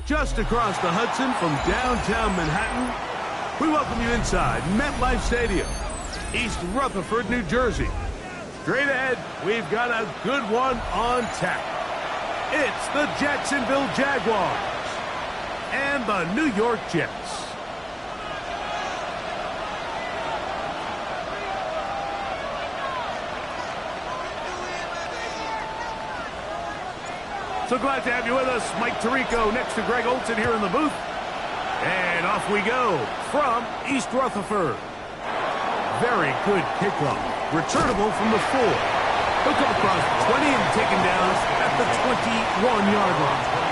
Just across the Hudson from downtown Manhattan, we welcome you inside MetLife Stadium, East Rutherford, New Jersey. Straight ahead, we've got a good one on tap. It's the Jacksonville Jaguars and the New York Jets. So glad to have you with us. Mike Tirico next to Greg Olson here in the booth. And off we go from East Rutherford. Very good kickoff. Returnable from the 4. He'll come across 20 and taken down at the 21-yard line.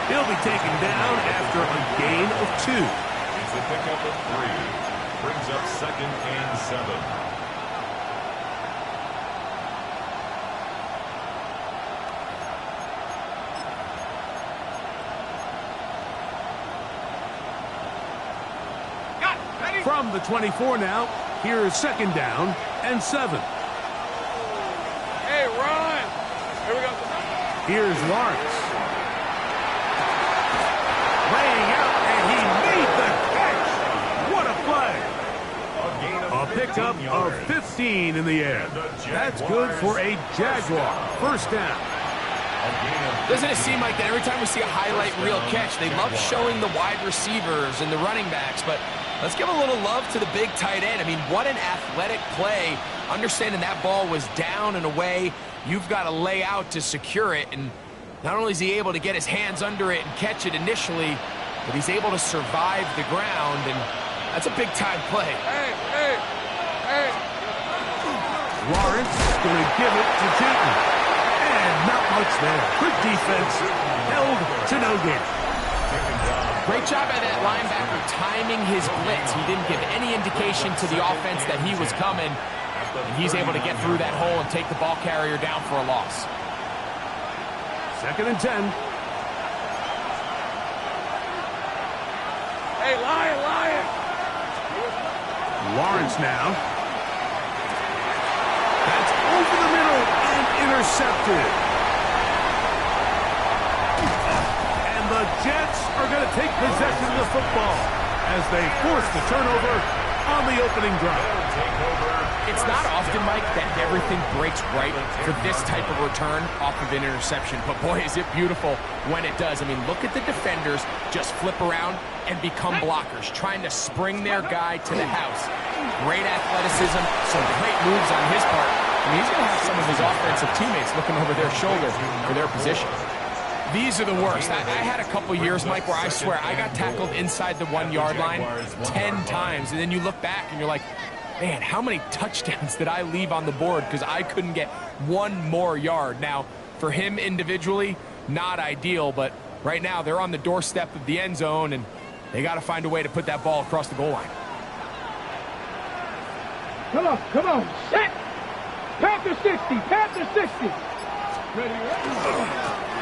He'll be taken down after a gain of 2. It's a pickup of 3. Brings up 2nd and 7. From the 24 now, here's 2nd down and 7. Hey, Ron! Here we go. Here's Lawrence. Laying out, and he made the catch. What a play. A pickup of 15 in the air. That's good for a Jaguar. 1st down. Doesn't it seem like that every time we see a highlight reel catch, they love showing the wide receivers and the running backs, but let's give a little love to the big tight end. I mean, what an athletic play. Understanding that ball was down and away, you've got to lay out to secure it, and not only is he able to get his hands under it and catch it initially, but he's able to survive the ground, and that's a big-time play. Hey! Lawrence going to give it to Keaton. And not much there. Good defense. Held to no gain. Great job by that linebacker timing his blitz. He didn't give any indication to the offense that he was coming, and he's able to get through that hole and take the ball carrier down for a loss. 2nd and 10. Hey, Lion! Lawrence now. That's over the middle and intercepted. And the Jets are going to take possession of the football as they force the turnover on the opening drive. It's not often, Mike, that everything breaks right for this type of return off of an interception. But, boy, is it beautiful when it does. I mean, look at the defenders just flip around and become blockers, trying to spring their guy to the house. Great athleticism, some great moves on his part. I mean, he's going to have some of his offensive teammates looking over their shoulder for their position. These are the worst. I had a couple years, Mike, where I swear I got tackled inside the 1-yard line 10 times. And then you look back and you're like, man, how many touchdowns did I leave on the board because I couldn't get one more yard. Now, for him individually, not ideal, but right now they're on the doorstep of the end zone, and they got to find a way to put that ball across the goal line. Come on, set! Panther 60, Panther 60! Ready?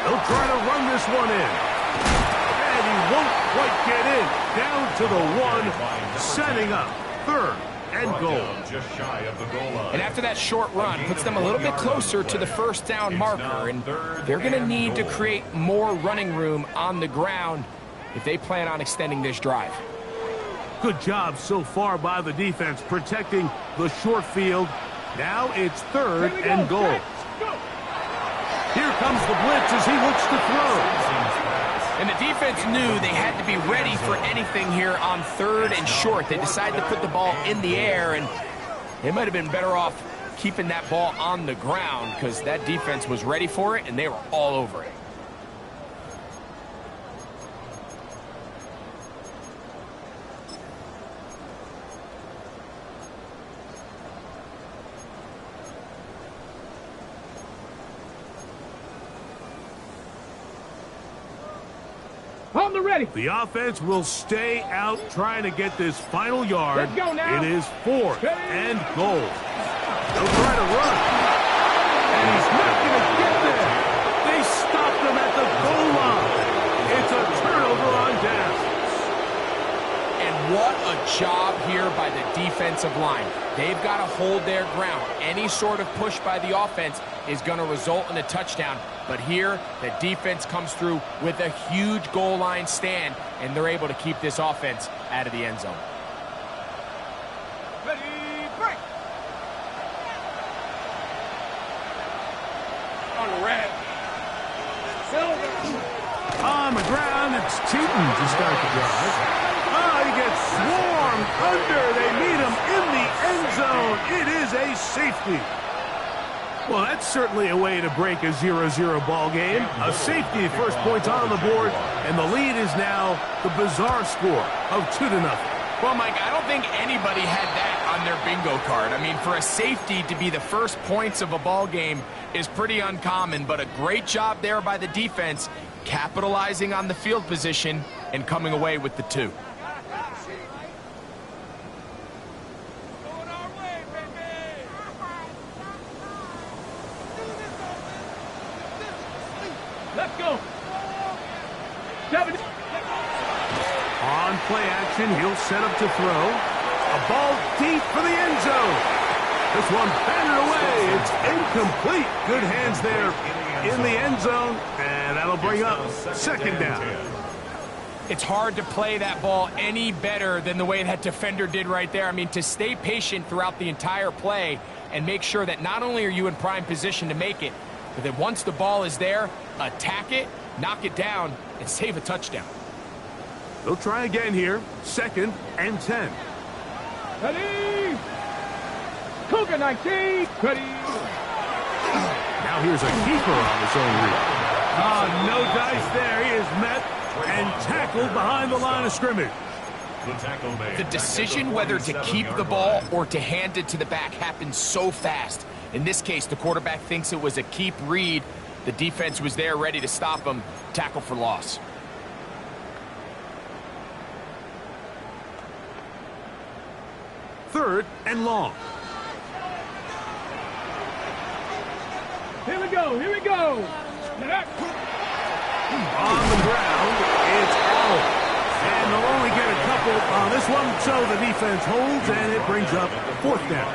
They'll try to run this one in. And he won't quite get in. Down to the one, setting up third and goal. Just shy of the goal line. And after that short run, puts them a little bit closer to the first down marker, and they're going to need to create more running room on the ground if they plan on extending this drive. Good job so far by the defense protecting the short field. Now it's third and goal. Here comes the blitz as he looks to throw. And the defense knew they had to be ready for anything here on third and short. They decided to put the ball in the air, and they might have been better off keeping that ball on the ground because that defense was ready for it, and they were all over it. On the ready. The offense will stay out trying to get this final yard. Let's go now. It is fourth and goal. They'll try to run. And he's not going to get there. They stopped him at the goal line. It's a turnover on down. And what a job here by the defensive line. They've got to hold their ground. Any sort of push by the offense is going to result in a touchdown. But here, the defense comes through with a huge goal line stand, and they're able to keep this offense out of the end zone. Ready, break! On the red. Silver. On the ground, it's Cheaton to start the drive. Oh, he gets swarmed under. They meet him in the end zone. It is a safety. Well, that's certainly a way to break a 0-0 ball game. A safety, first points on the board, and the lead is now the bizarre score of 2-0. Well, Mike, I don't think anybody had that on their bingo card. I mean, for a safety to be the first points of a ball game is pretty uncommon, but a great job there by the defense, capitalizing on the field position and coming away with the 2. Let's go. 70. On play action, he'll set up to throw. A ball deep for the end zone. This one batted away. It's incomplete. Good hands there in the end zone, and that'll bring up second down. It's hard to play that ball any better than the way that defender did right there. I mean, to stay patient throughout the entire play and make sure that not only are you in prime position to make it, but that once the ball is there, attack it, knock it down, and save a touchdown. They'll try again here. Second and 10. Ready. Cougar 19. Ready. Now here's a keeper on his own read. No dice there. He is met and tackled behind the line of scrimmage. The decision whether to keep the ball or to hand it to the back happens so fast. In this case, the quarterback thinks it was a keep read. The defense was there ready to stop him. Tackle for loss. Third and long. Here we go. Here we go. On the ground, it's out. And they'll only get a couple on this one, so the defense holds, and it brings up fourth down.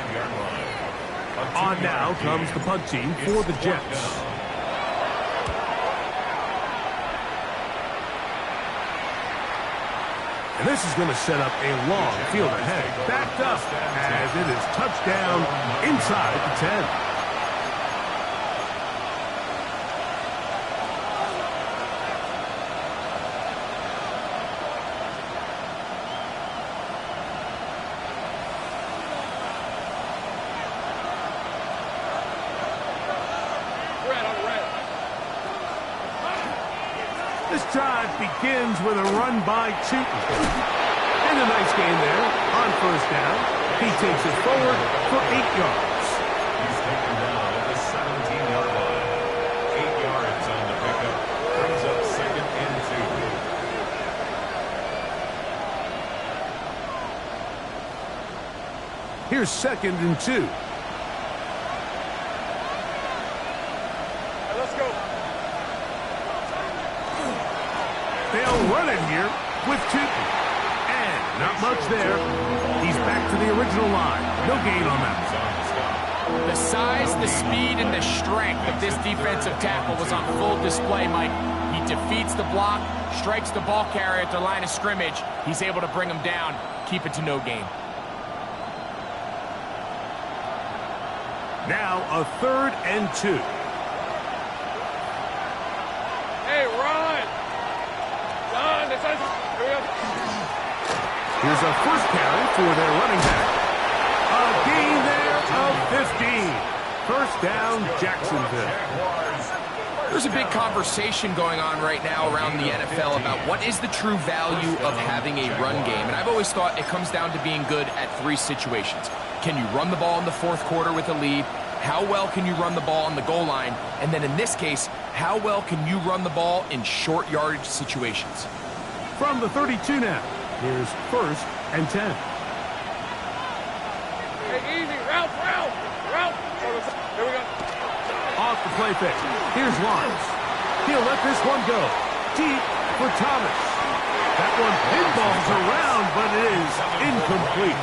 On now comes the punt team for the Jets. And this is going to set up a long field ahead. Backed up as it is touchdown inside the 10. This drive begins with a run by Cheaton. And a nice gain there on first down. He takes it forward for 8 yards. He's taken down at the 7 Here's 2nd and 2. Let's go. They'll run it here with Tootin. And not much there. He's back to the original line. No gain on that. The size, the speed, and the strength of this defensive tackle was on full display, Mike. He defeats the block, strikes the ball carrier at the line of scrimmage. He's able to bring him down, keep it to no gain. Now a 3rd and 2. Hey, run. Run. Here we go. Here's a first carry for their running back. A gain there of 15. First down, Jacksonville. There's a big conversation going on right now around the NFL about what is the true value of having a run game. And I've always thought it comes down to being good at 3 situations. Can you run the ball in the 4th quarter with a lead? How well can you run the ball on the goal line? And then in this case, how well can you run the ball in short yardage situations? From the 32 now, here's 1st and 10. Hey, easy. Route. Here we go. Off the play fake. Here's Lawrence. He'll let this one go. Deep for Thomas. That one pinballs around, but it is incomplete.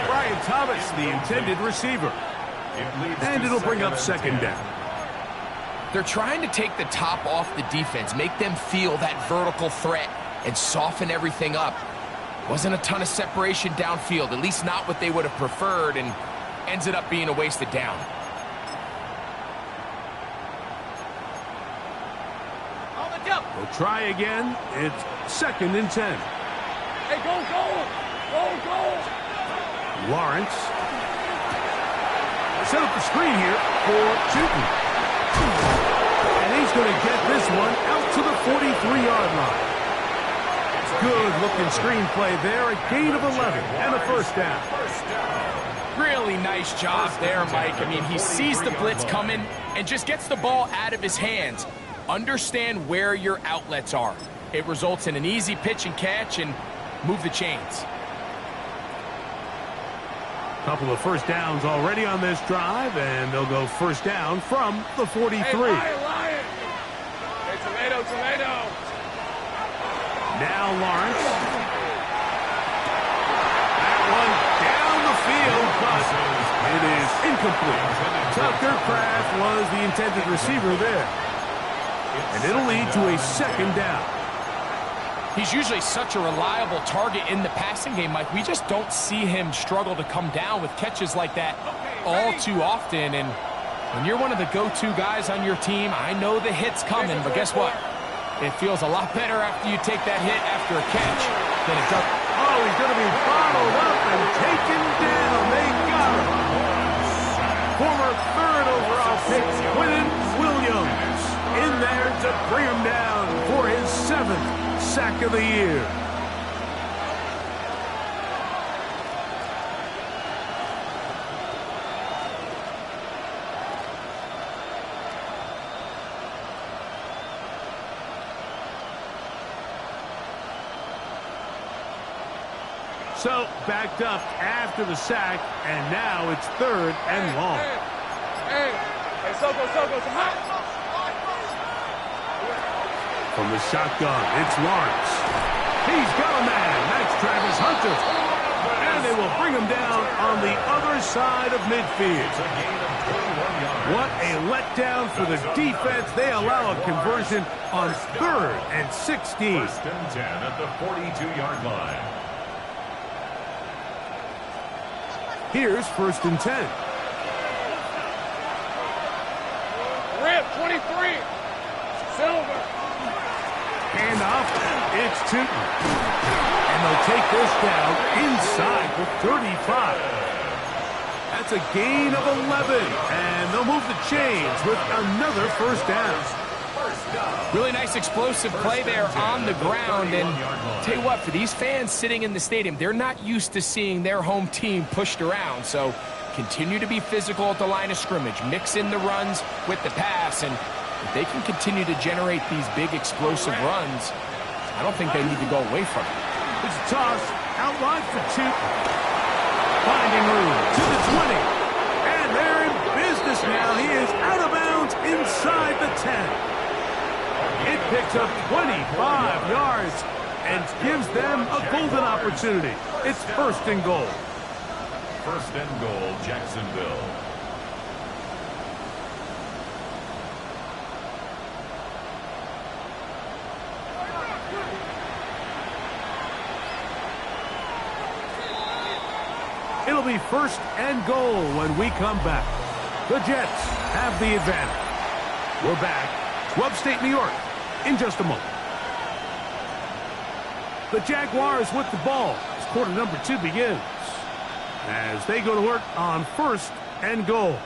Brian Thomas, the intended receiver. And it'll bring up 2nd down. They're trying to take the top off the defense, make them feel that vertical threat, and soften everything up. Wasn't a ton of separation downfield, at least not what they would have preferred, and ends it up being a wasted down. We'll try again. It's 2nd and 10. Hey, go. Lawrence. Set up the screen here for Tootin. And he's going to get this one out to the 43-yard line. Good-looking screen play there. A gain of 11 and a first down. Really nice job there, Mike. I mean, he sees the blitz coming and just gets the ball out of his hands. Understand where your outlets are. It results in an easy pitch and catch and move the chains. Couple of first downs already on this drive, and they'll go first down from the 43. Hey, Lion. Hey, tomato. Now Lawrence. That one down the field, but it is incomplete. Tucker Kraft was the intended receiver there. And it'll lead to a 2nd down. He's usually such a reliable target in the passing game, Mike. We just don't see him struggle to come down with catches like that all too often. And when you're one of the go-to guys on your team, I know the hit's coming, but guess what? It feels a lot better after you take that hit after a catch than it does. Oh, he's going to be bottled up and taken down. They got him. Former 3rd overall pick, Quinn Williams, in there to bring him down for his 7th sack of the year. So backed up after the sack, and now it's 3rd and long. Hey, Soko, come on. From the shotgun, it's Lawrence. He's got a man. That's Travis Hunter. And they will bring him down on the other side of midfield. What a letdown for the defense. They allow a conversion on 3rd and 16. 1st and 10 at the 42-yard line. Here's 1st and 10. Rip, 23. Silver. Hand off. It's Tootin. And they'll take this down inside the 35. That's a gain of 11. And they'll move the chains with another first down. Really nice explosive play there on the ground. And tell you what, for these fans sitting in the stadium, they're not used to seeing their home team pushed around. So continue to be physical at the line of scrimmage. Mix in the runs with the pass. And if they can continue to generate these big explosive runs, I don't think they need to go away from it. It's a toss. Outline for Tootin. finding room to the 20. And they're in business now. He is out of bounds inside the 10. It picks up 25 yards and gives them a golden opportunity. It's 1st and goal. 1st and goal, Jacksonville. It'll be 1st and goal when we come back. The Jets have the advantage. We're back to upstate New York in just a moment. The Jaguars with the ball as quarter number 2 begins, as they go to work on 1st and goal.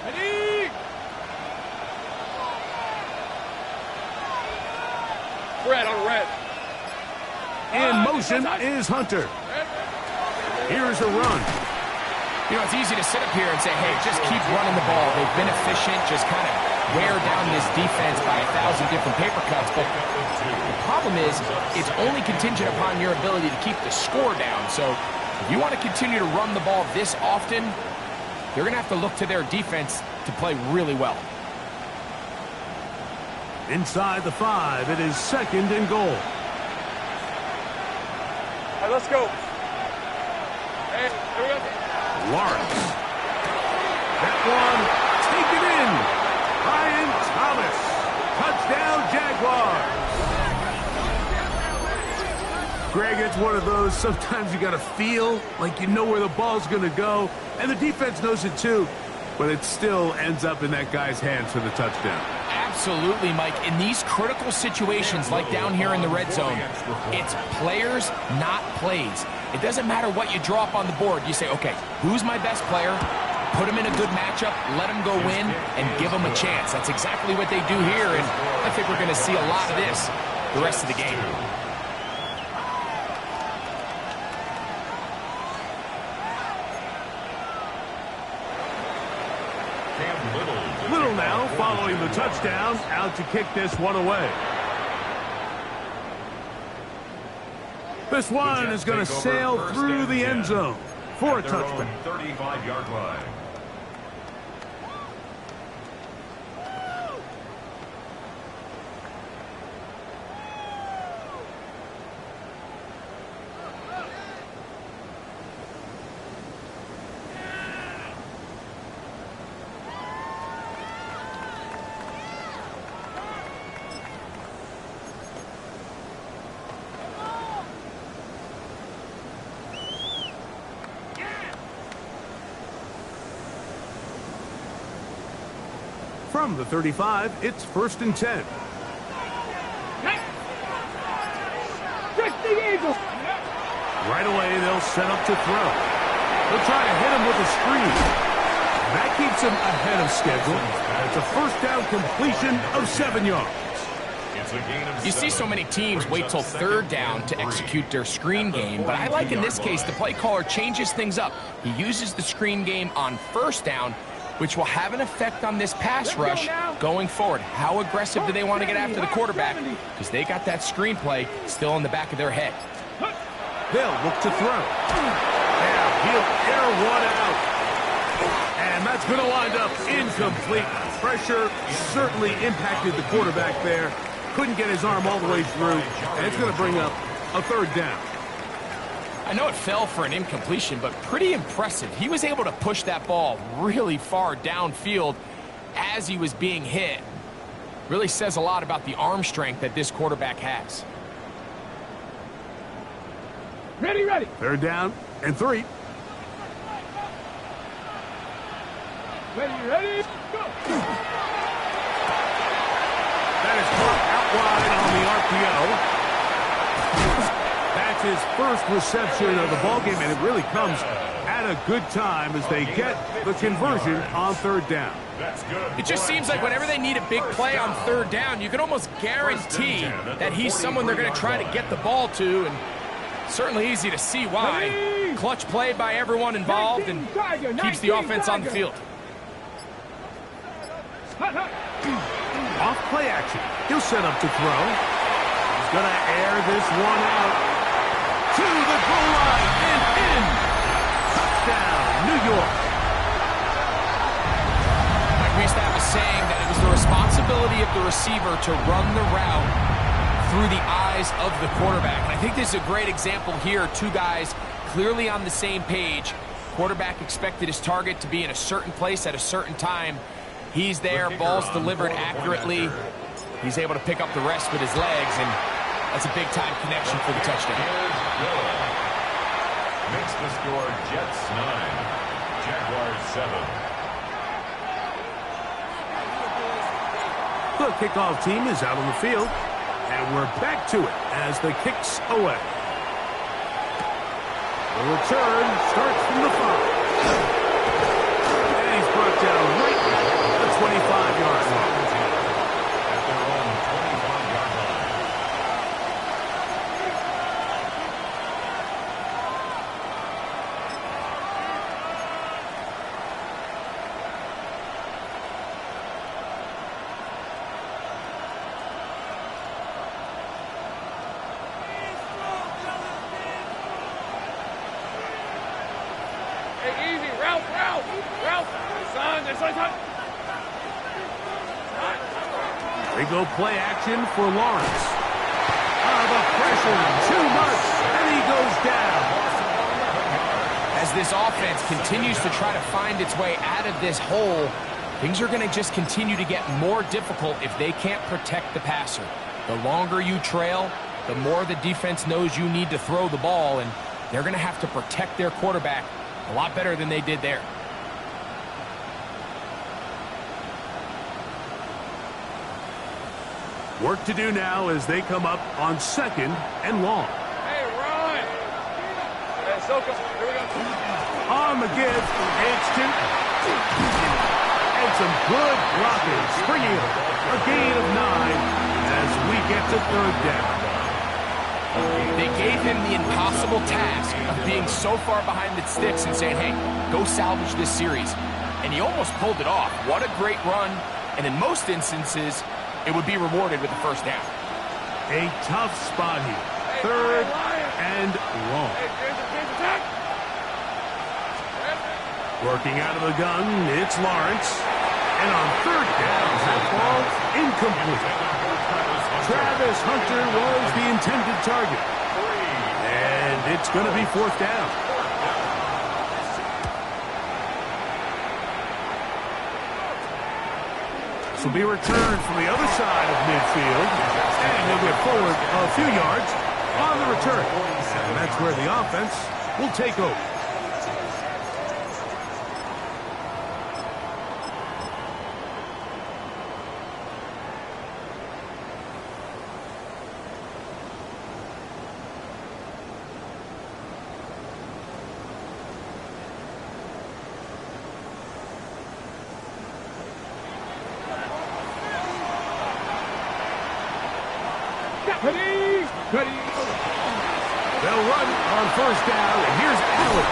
Ready? Red on red. In motion is Hunter. Here's a run. You know, it's easy to sit up here and say, hey, just keep running the ball. They've been efficient, just kind of wear down this defense by 1,000 different paper cuts. But the problem is, it's only contingent upon your ability to keep the score down. So if you want to continue to run the ball this often, they're going to have to look to their defense to play really well. Inside the 5, it is 2nd and goal. All right, let's go. Hey, here we go. Lawrence. That one taken in. Ryan Thomas. Touchdown, Jaguars. Greg, it's one of those, sometimes you got to feel like you know where the ball's going to go, and the defense knows it too, but it still ends up in that guy's hands for the touchdown. Absolutely, Mike. In these critical situations, like down here in the red zone, it's players, not plays. It doesn't matter what you draw up on the board. You say, okay, who's my best player? Put him in a good matchup, let him go win, and give him a chance. That's exactly what they do here, and I think we're going to see a lot of this the rest of the game. Little now, following the touchdown, out to kick this one away. This one is going to sail through the end zone for a touchback. 35-yard line. From the 35, it's 1st and 10. Trick the Eagles. Right away, they'll set up to throw. They'll try to hit him with a screen. That keeps him ahead of schedule. It's a 1st down completion of 7 yards. You see so many teams wait till 3rd down to execute their screen game, but I like in this case the play caller changes things up. He uses the screen game on 1st down, which will have an effect on this pass rush going forward. How aggressive do they want to get after the quarterback? Because they got that screen play still in the back of their head. They'll look to throw. Now he'll air one out. And that's going to wind up incomplete. Pressure certainly impacted the quarterback there. Couldn't get his arm all the way through. And it's going to bring up a 3rd down. I know it fell for an incompletion, but pretty impressive. He was able to push that ball really far downfield as he was being hit. Really says a lot about the arm strength that this quarterback has. Ready, ready. 3rd down and 3. Ready, ready. Go. That is caught out wide on the RPO. That's his 1st reception of the ballgame, and it really comes at a good time as they get the conversion on 3rd down. It just seems like whenever they need a big play on 3rd down, you can almost guarantee that he's someone they're going to try to get the ball to, and certainly easy to see why. Clutch play by everyone involved and keeps the offense on the field. Off play action. He'll set up to throw. He's going to air this one out. To the goal line and in. Touchdown, New York. We used to have a saying that it was the responsibility of the receiver to run the route through the eyes of the quarterback. And I think this is a great example here. Two guys clearly on the same page. Quarterback expected his target to be in a certain place at a certain time. He's there, ball's delivered accurately. He's able to pick up the rest with his legs, and that's a big-time connection for the touchdown. Makes the score Jets 9, Jaguars 7. The kickoff team is out on the field, and we're back to it as the kick's away. The return starts from the 5. And he's brought down right at the 25-yard line. At their own 25-yard line. Hey, easy. Ralph. Son, that's like that. They go play action for Lawrence. The pressure, too much, and he goes down. As this offense continues to try to find its way out of this hole, things are going to just continue to get more difficult if they can't protect the passer. The longer you trail, the more the defense knows you need to throw the ball, and they're going to have to protect their quarterback a lot better than they did there. Work to do now as they come up on 2nd and long. Hey, Ron. Hey, Soka. Here we go. On the give, it's 2. And some good blocking, springing up. A gain of 9 as we get to 3rd down. They gave him the impossible task of being so far behind the sticks and saying, hey, go salvage this series. And he almost pulled it off. What a great run. And in most instances, it would be rewarded with the 1st down. A tough spot here. 3rd and long. Working out of the gun, it's Lawrence. And on 3rd down, that ball's incomplete. Travis Hunter was the intended target. And it's going to be 4th down. This will be returned from the other side of midfield. And he'll get forward a few yards on the return. And that's where the offense will take over. Ready. They'll run on 1st down, and here's Allen.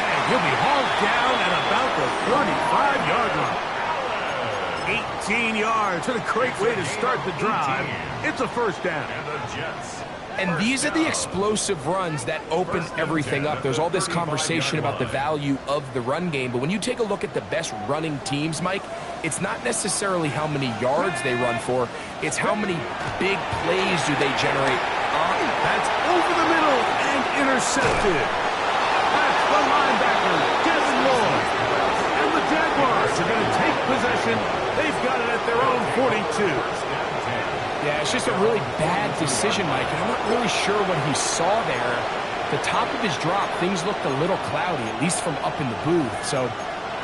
And he'll be hauled down at about the 35-yard line. 18 yards. What a great way to start the drive. It's a 1st down. And the Jets. And these are the explosive runs that open everything up. There's all this conversation about the value of the run game, but when you take a look at the best running teams, Mike, it's not necessarily how many yards they run for, it's how many big plays do they generate. That's over the middle and intercepted. That's the linebacker, Devin Lloyd. And the Jaguars are going to take possession. They've got it at their own 42. Yeah, it's just a really bad decision, Mike, and I'm not really sure what he saw there. The top of his drop, things looked a little cloudy, at least from up in the booth. So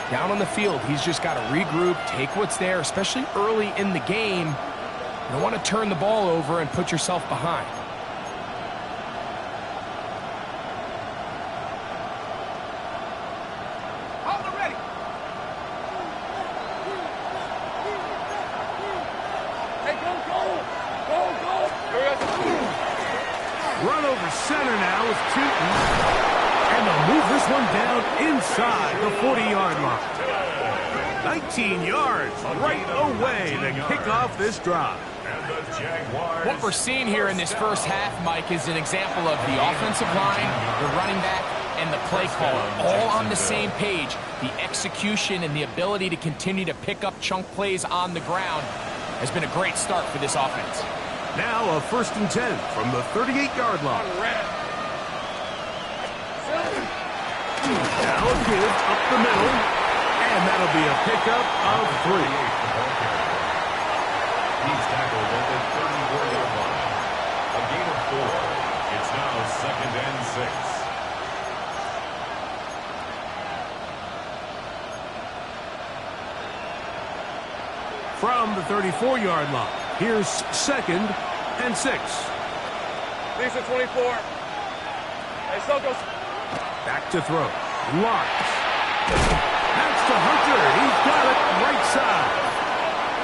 down on the field, he's just got to regroup, take what's there, especially early in the game. You don't want to turn the ball over and put yourself behind. Run over center now with Tootin. And they'll move this one down inside the 40-yard line. 19 yards right away to kick off this drive. And the Jaguars. What we're seeing here in this first half, Mike, is an example of the offensive line, the running back, and the play caller all on the same page. The execution and the ability to continue to pick up chunk plays on the ground has been a great start for this offense. Now a 1st and 10 from the 38-yard line. Now a give up the middle, and that'll be a pickup of 3. He's tackled at the 34-yard line. A gain of 4. It's now 2nd and 6. From the 34-yard line, here's 2nd and 6. Lisa 24. Hey, Sokos. Back to throw. Lawrence. That's to Hunter. He's got it right side.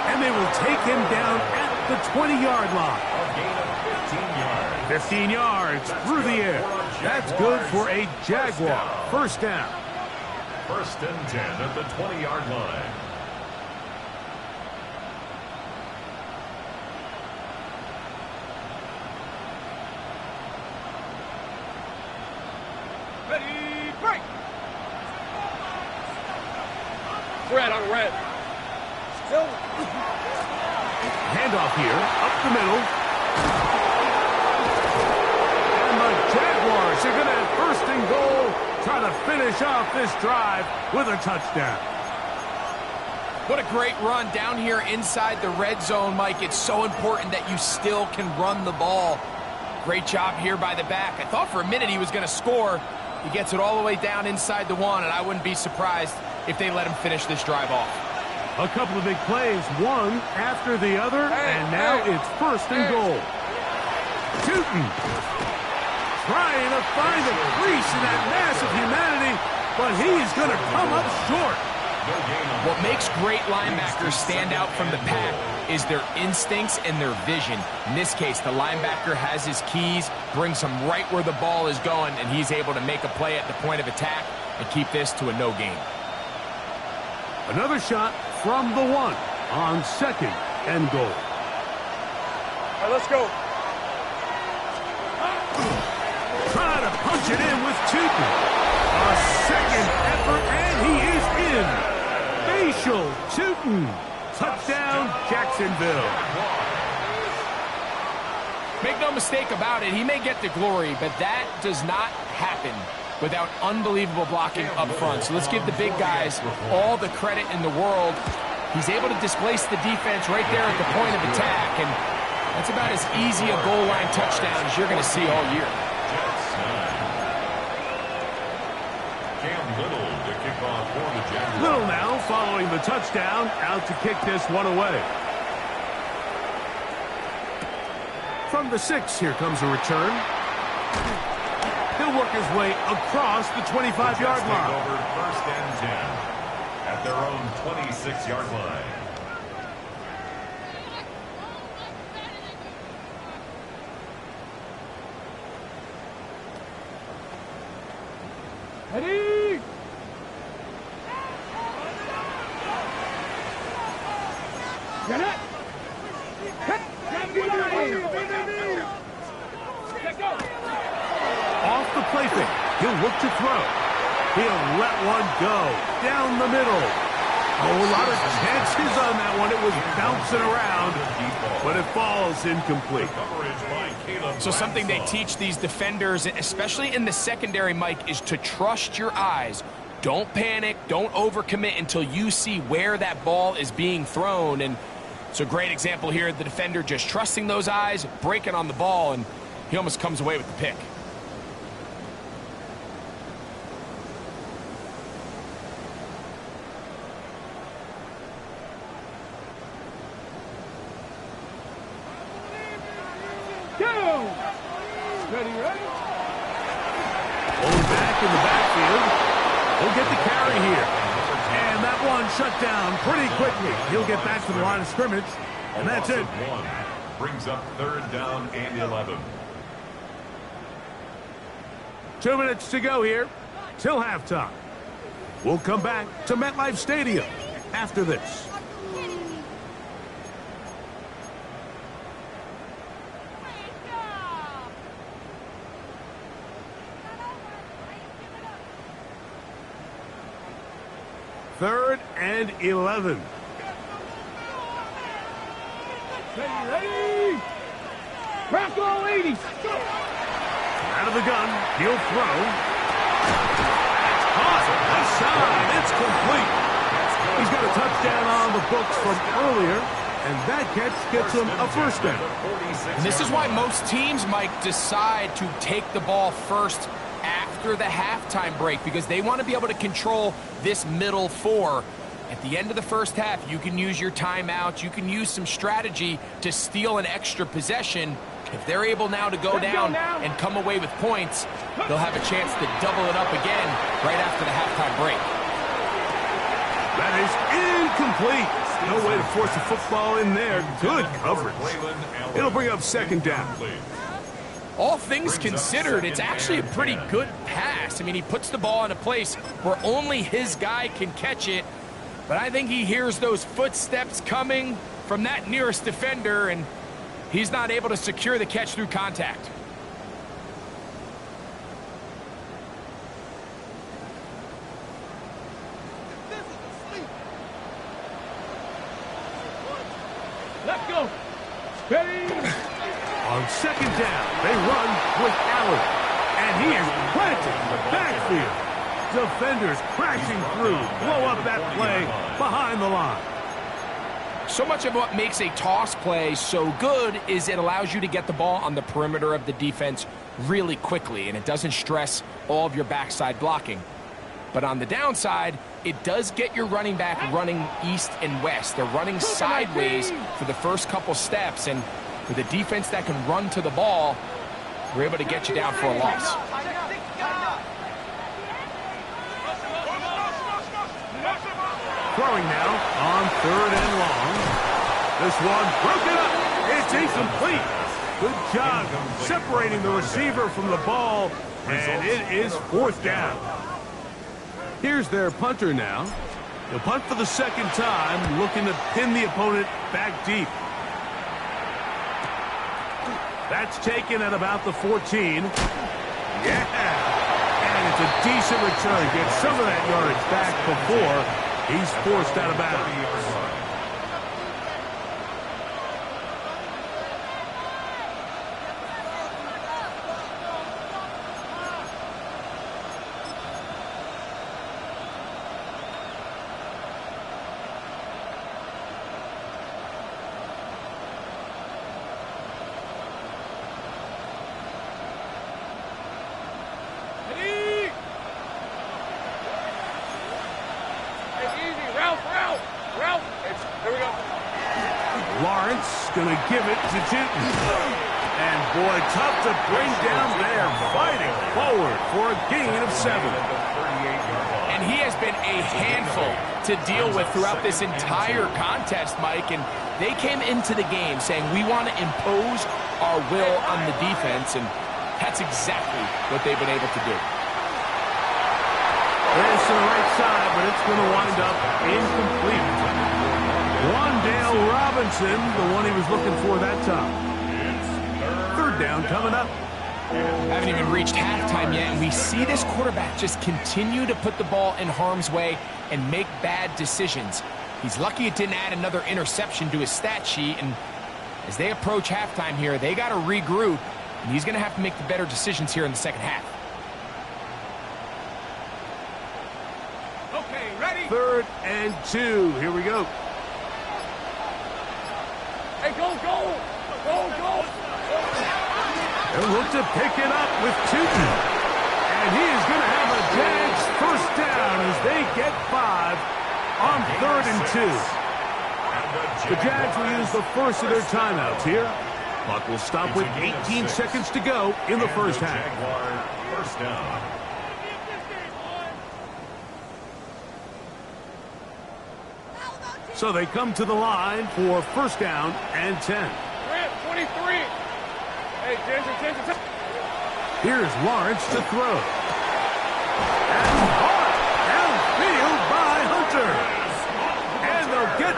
And they will take him down at the 20-yard line. A gain of 15 yards. 15 yards through the air. That's good for a Jaguar. First down. 1st and 10 at the 20-yard line. Ready, break. Red on red. Still. Handoff here, up the middle. And the Jaguars are going to have 1st and goal, try to finish off this drive with a touchdown. What a great run down here inside the red zone, Mike. It's so important that you still can run the ball. Great job here by the back. I thought for a minute he was going to score. He gets it all the way down inside the 1, and I wouldn't be surprised if they let him finish this drive off. A couple of big plays, one after the other, and now it's 1st and goal. Tootin trying to find a crease in that mass of humanity, but he's going to come up short. What makes great linebackers stand out from the pack is their instincts and their vision. In this case, the linebacker has his keys, brings him right where the ball is going, and he's able to make a play at the point of attack and keep this to a no gain. Another shot from the 1 on 2nd and goal. All right, let's go. Trying to punch it in with Tootin. A 2nd effort, and he is in. Facial Tootin. Touchdown, Jacksonville. Make no mistake about it, he may get the glory, but that does not happen without unbelievable blocking up front. So let's give the big guys all the credit in the world. He's able to displace the defense right there at the point of attack, and that's about as easy a goal line touchdown as you're going to see all year. Little now following the touchdown, out to kick this one away. From the 6, here comes a return. He'll work his way across the 25-yard line. Over 1st and 10 at their own 26-yard line. Ready? Get it. Off the play fake, he'll look to throw. He'll let one go down the middle. A lot of chances on that one. It was bouncing around, but it falls incomplete. So something they teach these defenders, especially in the secondary, Mike, is to trust your eyes. Don't panic, don't overcommit until you see where that ball is being thrown. And it's a great example here, the defender just trusting those eyes, breaking on the ball, and he almost comes away with the pick. Ready, ready? Pulling back in the backfield. He'll get the carry here. And that one shut down pretty quickly. He'll get back to the line of scrimmage. And that's it. Brings up 3rd down and 11. 2 minutes to go here till halftime. We'll come back to MetLife Stadium after this. Third and 11. Ready? Crack all 80s. Out of the gun, he'll throw. That's caught. Outside. It's complete. He's got a touchdown on the books from earlier, and that catch gets him a first down. And this is why most teams, Mike, decide to take the ball first after the halftime break, because they want to be able to control this middle four. At the end of the first half, you can use your timeouts, you can use some strategy to steal an extra possession. If they're able now to go down and come away with points, they'll have a chance to double it up again right after the halftime break. That is incomplete. No way to force a football in there. Good coverage. It'll bring up second down. All things considered, it's actually a pretty good pass. I mean, he puts the ball in a place where only his guy can catch it. But I think he hears those footsteps coming from that nearest defender, and he's not able to secure the catch through contact. Let's go. Steady. On second down, they run with Allen. And he is planted in the backfield. Defenders crashing through, blow up that play behind the line. So much of what makes a toss play so good is it allows you to get the ball on the perimeter of the defense really quickly, and it doesn't stress all of your backside blocking. But on the downside, it does get your running back running east and west. They're running sideways for the first couple steps, and with a defense that can run to the ball, we're able to get you down for a loss. Throwing now on third and long. This one broken up. It's incomplete. Good job separating the receiver from the ball, and it is fourth down. Here's their punter now. He'll punt for the second time, looking to pin the opponent back deep. That's taken at about the 14. Yeah! And it's a decent return. Gets some of that yardage back before he's forced out of bounds. Going to give it to Newton. And boy, tough to bring down there, fighting forward for a gain of 7. And he has been a handful to deal with throughout this entire contest, Mike. And they came into the game saying, we want to impose our will on the defense, and that's exactly what they've been able to do. Pass to the right side, but it's going to wind up incomplete. Wandale Robinson, the one he was looking for that time. Third down coming up. Haven't even reached halftime yet, and we see this quarterback just continue to put the ball in harm's way and make bad decisions. He's lucky it didn't add another interception to his stat sheet, and as they approach halftime here, they got to regroup, and he's going to have to make the better decisions here in the second half. Okay, ready? Third and 2. Here we go. Hey, go, go! Go, go! They'll look to pick it up with Tootin. And he is going to have a Jags first down as they get 5 on third and 2. The Jags will use the first of their timeouts here. Clock will stop with 18 seconds to go in the first half. First down. So they come to the line for first down and 10. 23. Hey, Ginger. Here's Lawrence to throw. And caught downfield by Hunter.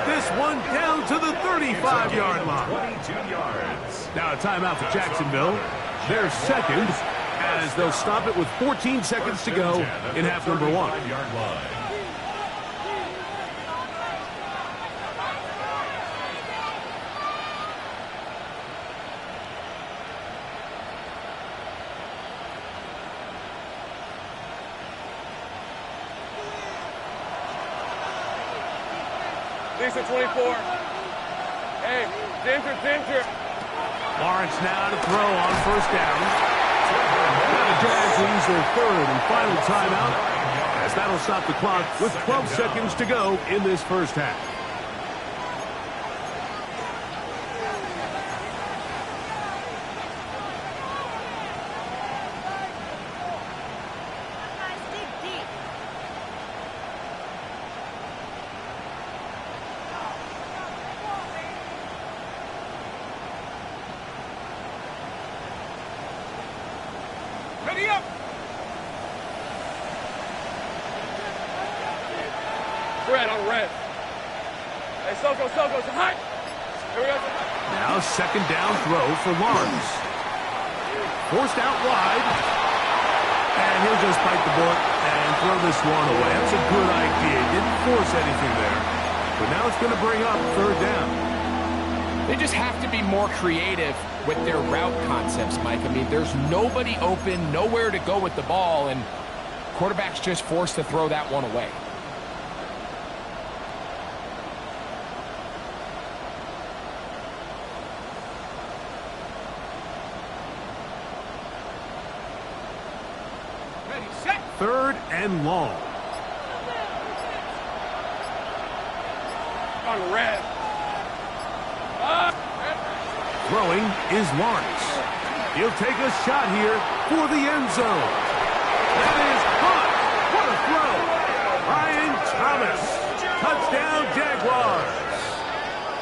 this one down to the 35-yard line. 22 yards. Now a timeout for Jacksonville. They're second, as they'll stop it with 14 seconds to go in half number one. 35-yard line. Lisa 24. Hey, Ginger. Lawrence now to throw on first down. Now the Jags will use their third and final timeout, as that'll stop the clock with 12 seconds to go in this first half. Ready up. Red on red. Hey, Soko, it's hot. Here we go. Now second down throw for Lawrence. Forced out wide. And he'll just bite the bullet and throw this one away. That's a good idea. Didn't force anything there. But now it's going to bring up third down. They just have to be more creative with their route concepts, Mike. I mean, there's nobody open, nowhere to go with the ball, and quarterback's just forced to throw that one away. Ready, set. Third and long. On red. Throwing is Lawrence. He'll take a shot here for the end zone. That is caught. What a throw. Ryan Thomas. Touchdown, Jaguars.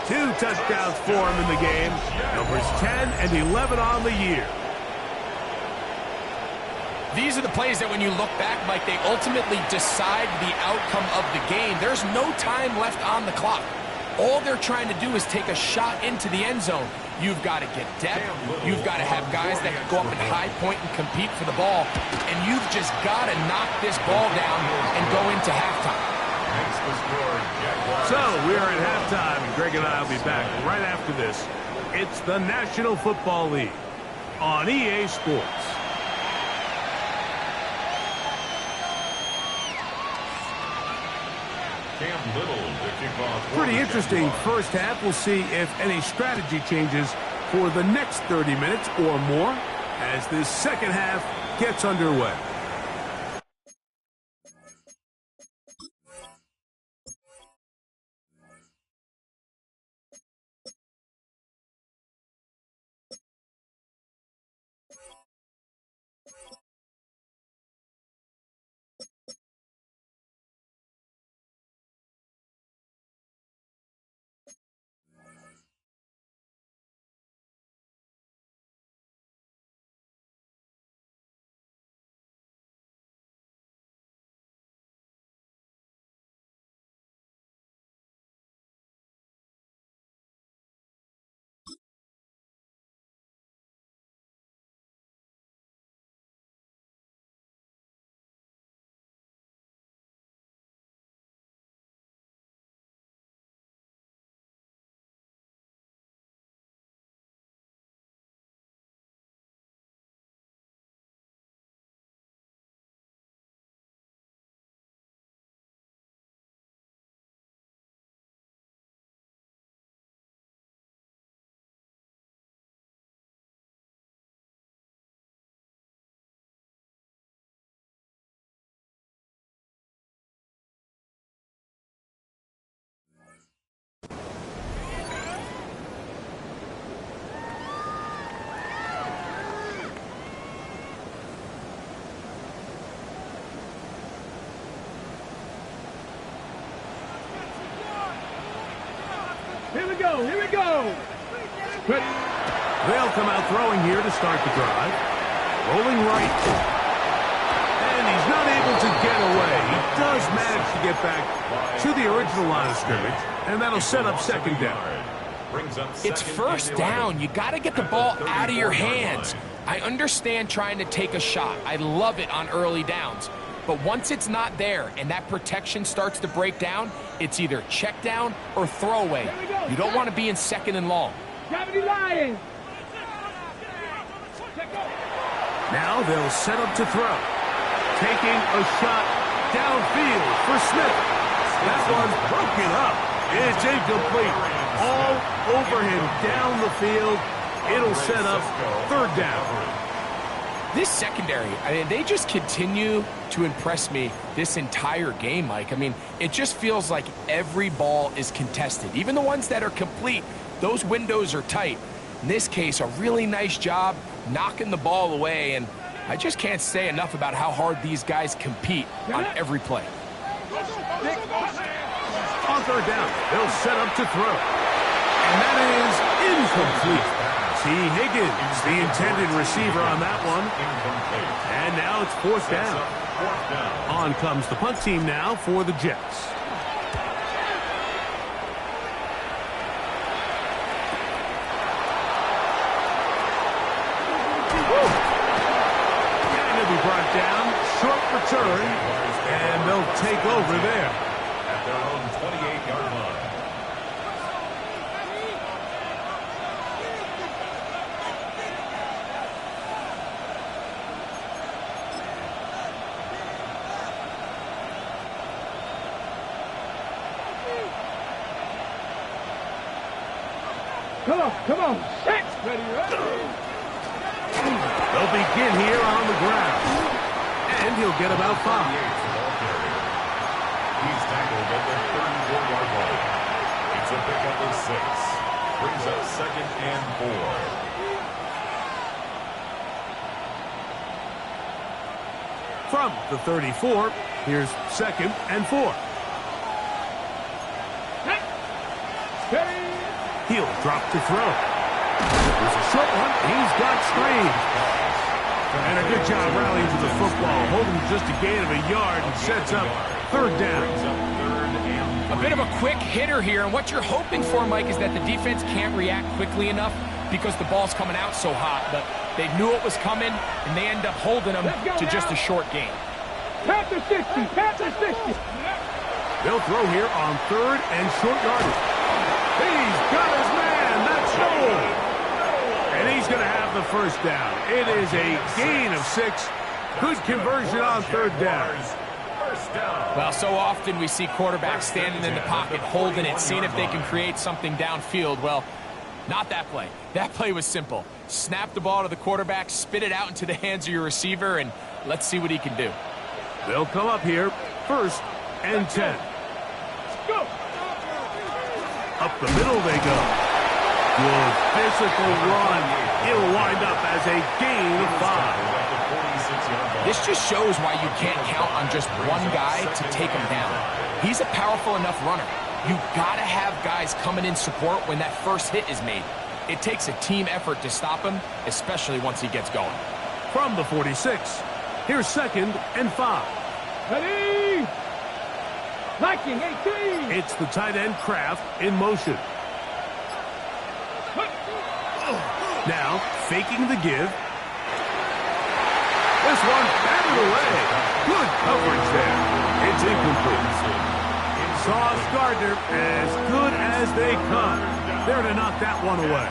2 touchdowns for him in the game. Numbers 10 and 11 on the year. These are the plays that when you look back, Mike, they ultimately decide the outcome of the game. There's no time left on the clock. All they're trying to do is take a shot into the end zone. You've got to get depth. You've got to have guys that can go up and high point and compete for the ball. And you've just got to knock this ball down and go into halftime. So we are at halftime, and Greg and I will be back right after this. It's the National Football League on EA Sports. Pretty interesting first half. We'll see if any strategy changes for the next 30 minutes or more as this second half gets underway. Here we go. Ready. They'll come out throwing here to start the drive. Rolling right. And he's not able to get away. He does manage to get back to the original line of scrimmage. and that'll set up second down. It's first down. You got to get the ball out of your hands. I understand trying to take a shot. I love it on early downs. But once it's not there and that protection starts to break down, it's either check down or throwaway. You don't want to be in second and long. Now they'll set up to throw. Taking a shot downfield for Smith. That one's broken up. It's incomplete. All over him down the field. It'll set up third down. This secondary, I mean, they just continue to impress me this entire game, Mike. I mean, it just feels like every ball is contested. Even the ones that are complete, those windows are tight. In this case, a really nice job knocking the ball away, and I just can't say enough about how hard these guys compete on every play. On third down, they'll set up to throw. And that is incomplete. T. Higgins, the intended receiver on that one. And now it's fourth down. On comes the punt team now for the Jets. And he'll be brought down. Short return. And they'll take over there. At their own 28-yard line. Come on, set. Ready, They'll begin here on the ground. And he'll get about 5. He's tackled at the 34-yard line. It's a pickup of 6. Brings up second and 4. From the 34, here's second and 4. He'll drop to throw. There's a short one. He's got screens. And a good job rallying to the football. Holding just a gain of a yard and sets up third down. A bit of a quick hitter here, and what you're hoping for, Mike, is that the defense can't react quickly enough because the ball's coming out so hot. But they knew it was coming, and they end up holding them to just a short gain. Panther 60, Panther 60. They'll throw here on third and short yardage. He's got his man. That's goal. And he's going to have the first down. It is a gain of 6. Good conversion on third down. Well, so often we see quarterbacks standing in the pocket, holding it, seeing if they can create something downfield. Well, not that play. That play was simple. Snap the ball to the quarterback, spit it out into the hands of your receiver, and let's see what he can do. They'll come up here, first and 10. Go. Up the middle they go. Good physical run. It'll wind up as a gain of 5. This just shows why you can't count on just one guy to take him down. He's a powerful enough runner. You've got to have guys coming in support when that first hit is made. It takes a team effort to stop him, especially once he gets going. From the 46, here's second and 5. Ready. Viking 18. It's the tight end Kraft in motion. Now, faking the give. This one batted away. Good coverage there. It's incomplete. Sauce Gardner, as good as they come. There to knock that one away.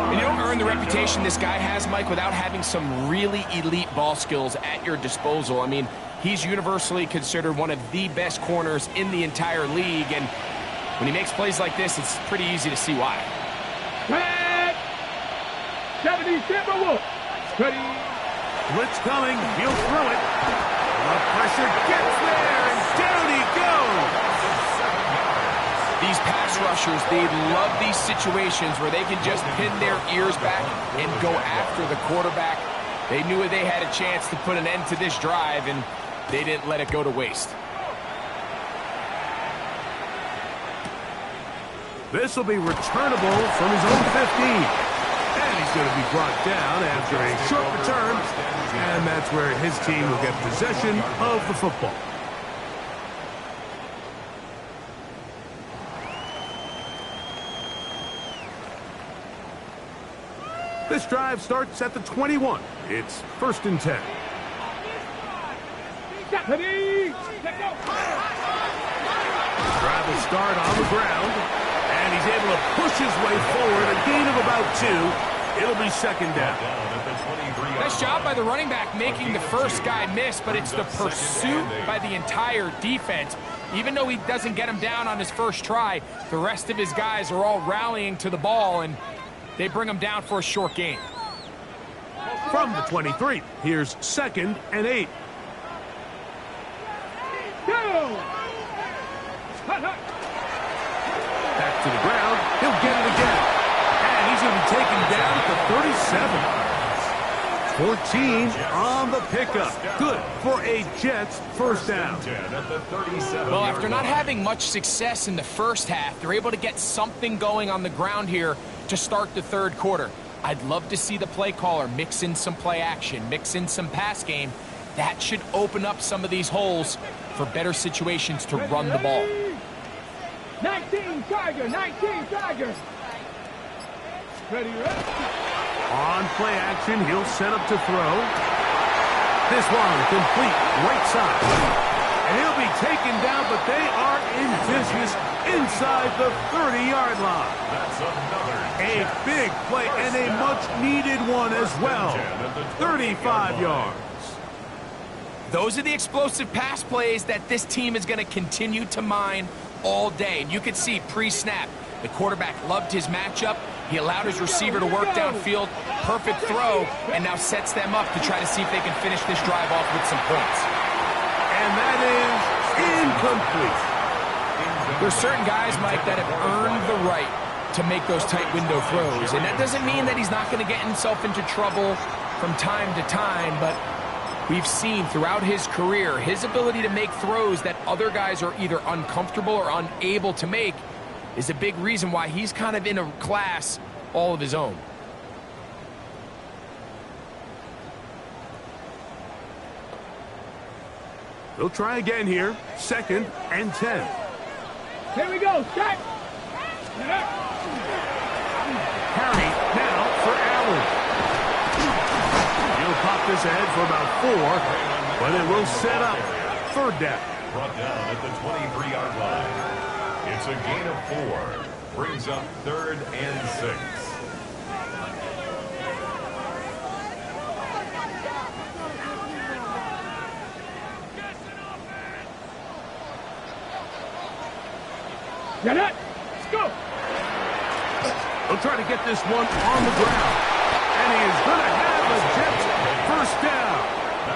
And you don't earn the reputation this guy has, Mike, without having some really elite ball skills at your disposal. I mean, he's universally considered one of the best corners in the entire league, and when he makes plays like this, it's pretty easy to see why. 70 Timberwolves. Ready. Blitz coming. He'll throw it. The pressure gets there, and down he goes. These pass rushers, they love these situations where they can just pin their ears back and go after the quarterback. They knew they had a chance to put an end to this drive, and they didn't let it go to waste. This will be returnable from his own 15. And he's going to be brought down after a short return. And that's where his team will get possession of the football. This drive starts at the 21. It's 1st and 10. Drive will start on the ground, and he's able to push his way forward, a gain of about 2. It'll be 2nd down. Nice job by the running back making the first guy miss, but it's the pursuit by the entire defense. Even though he doesn't get him down on his first try, the rest of his guys are all rallying to the ball, and they bring him down for a short gain. From the 23, here's 2nd and 8. Back to the ground. He'll get it again. And he's going to be taken down at the 37. 14 on the pickup. Good for a Jets first down. Well, after not having much success in the first half, they're able to get something going on the ground here to start the 3rd quarter. I'd love to see the play caller mix in some play action, mix in some pass game. That should open up some of these holes for better situations to run the ball. 19 Tiger, 19 Tiger. Ready, ready. On play action, he'll set up to throw. This one complete right side. And he'll be taken down, but they are in business inside the 30-yard line. That's another A big play and a much-needed one as well. 35 yards. Those are the explosive pass plays that this team is going to continue to mine all day. And you can see pre-snap, the quarterback loved his matchup. He allowed his receiver to work downfield. Perfect throw, and now sets them up to try to see if they can finish this drive off with some points. And that is incomplete. There's certain guys, Mike, that have earned the right to make those tight window throws. And that doesn't mean that he's not going to get himself into trouble from time to time, but we've seen throughout his career his ability to make throws that other guys are either uncomfortable or unable to make is a big reason why he's kind of in a class all of his own. They'll try again here. 2nd and 10. Here we go. Set. Harry now for Allen. He'll pop this ahead for about 4, but it will set up 3rd down. Brought down at the 23-yard line. It's a gain of 4. Brings up 3rd and 6. Get it. Let's go. They'll try to get this one on the ground. And he is going to have a Jets first down.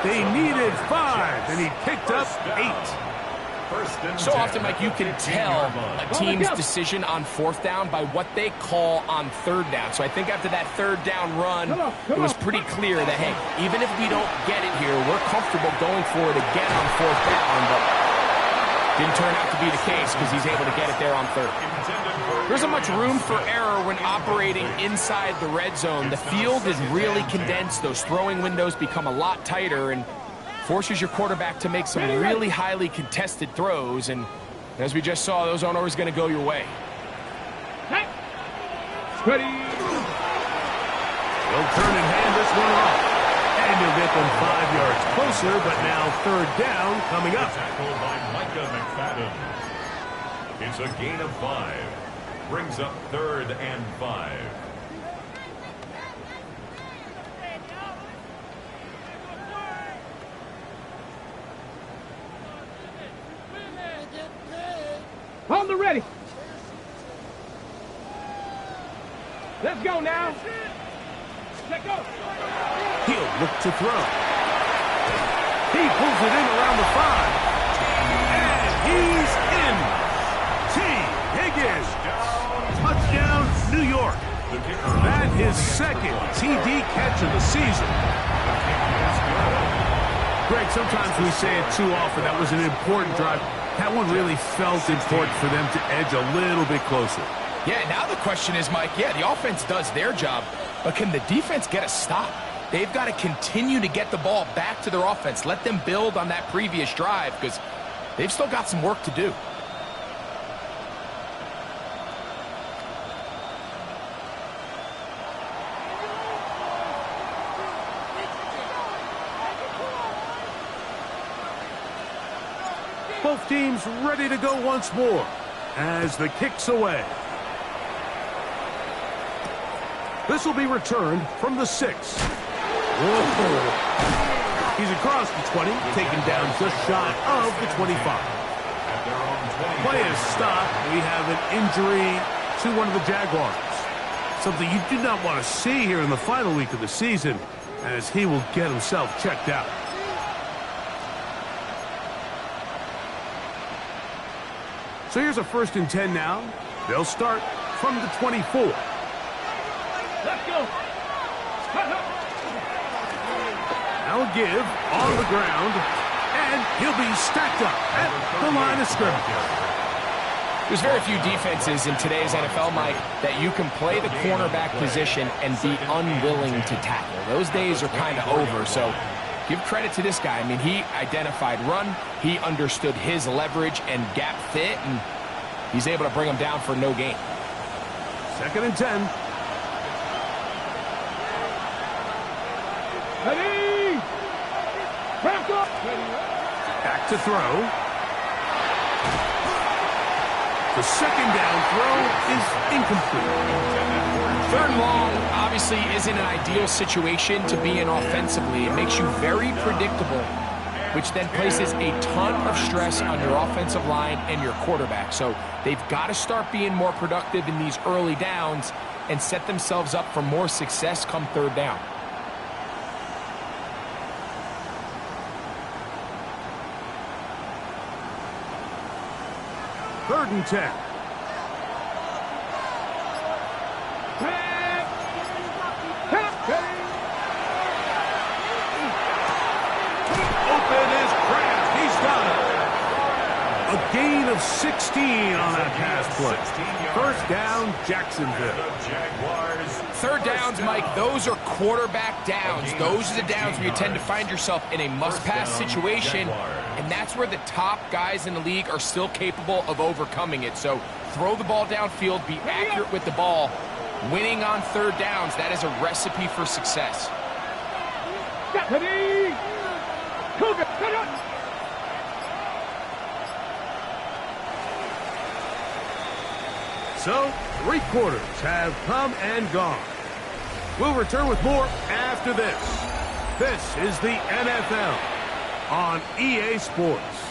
They needed 5, and he picked up 8. So often, Mike, you can tell a team's decision on 4th down by what they call on 3rd down. So I think after that 3rd down run, it was pretty clear that, hey, even if we don't get it here, we're comfortable going for it again on 4th down. But didn't turn out to be the case because he's able to get it there on 3rd. There isn't much room for error when operating inside the red zone. The field is really condensed. Those throwing windows become a lot tighter and forces your quarterback to make some really highly contested throws. And as we just saw, those aren't always going to go your way. Ready. They'll turn and hand this one off. And he'll get them 5 yards closer, but now 3rd down coming up. Tackled by Micah McFadden. It's a gain of 5. Brings up 3rd and 5. On the ready. Let's go now. Let's go. He'll look to throw. He pulls it in around the 5. And he's in. T. Higgins. Touchdown, New York. That is 2nd TD catch of the season. Greg, sometimes we say it too often. That was an important drive. That one really felt important for them to edge a little bit closer. Yeah, now the question is, Mike, yeah, the offense does their job, but can the defense get a stop? They've got to continue to get the ball back to their offense. Let them build on that previous drive because they've still got some work to do. Both teams ready to go once more as the kick's away. This will be returned from the 6. Whoa. He's across the 20, taken down just shy of the 25. Play is stopped. We have an injury to one of the Jaguars. Something you do not want to see here in the final week of the season, as he will get himself checked out. So here's a 1st and 10 now. They'll start from the 24. Let's go. Now a give on the ground, and he'll be stacked up at the line of scrimmage. There's very few defenses in today's NFL, Mike, that you can play the cornerback position and be unwilling to tackle. Those days are kind of over, so give credit to this guy. I mean, he identified run, he understood his leverage and gap fit, and he's able to bring him down for no gain. 2nd and 10. Ready. Back up. Back to throw. The 2nd down throw is incomplete. 3rd and long obviously isn't an ideal situation to be in offensively. It makes you very predictable, which then places a ton of stress on your offensive line and your quarterback. So they've got to start being more productive in these early downs and set themselves up for more success come 3rd down. Third and 10. Open is Kraft. He's done it. A gain of 16 on that pass play. 1st down, Jacksonville. 3rd downs, Mike, those are quarterback downs. Those are the downs where you tend to find yourself in a must-pass situation, and that's where the top guys in the league are still capable of overcoming it. So throw the ball downfield, be accurate with the ball. Winning on 3rd downs, that is a recipe for success. So, 3 quarters have come and gone. We'll return with more after this. This is the NFL on EA Sports.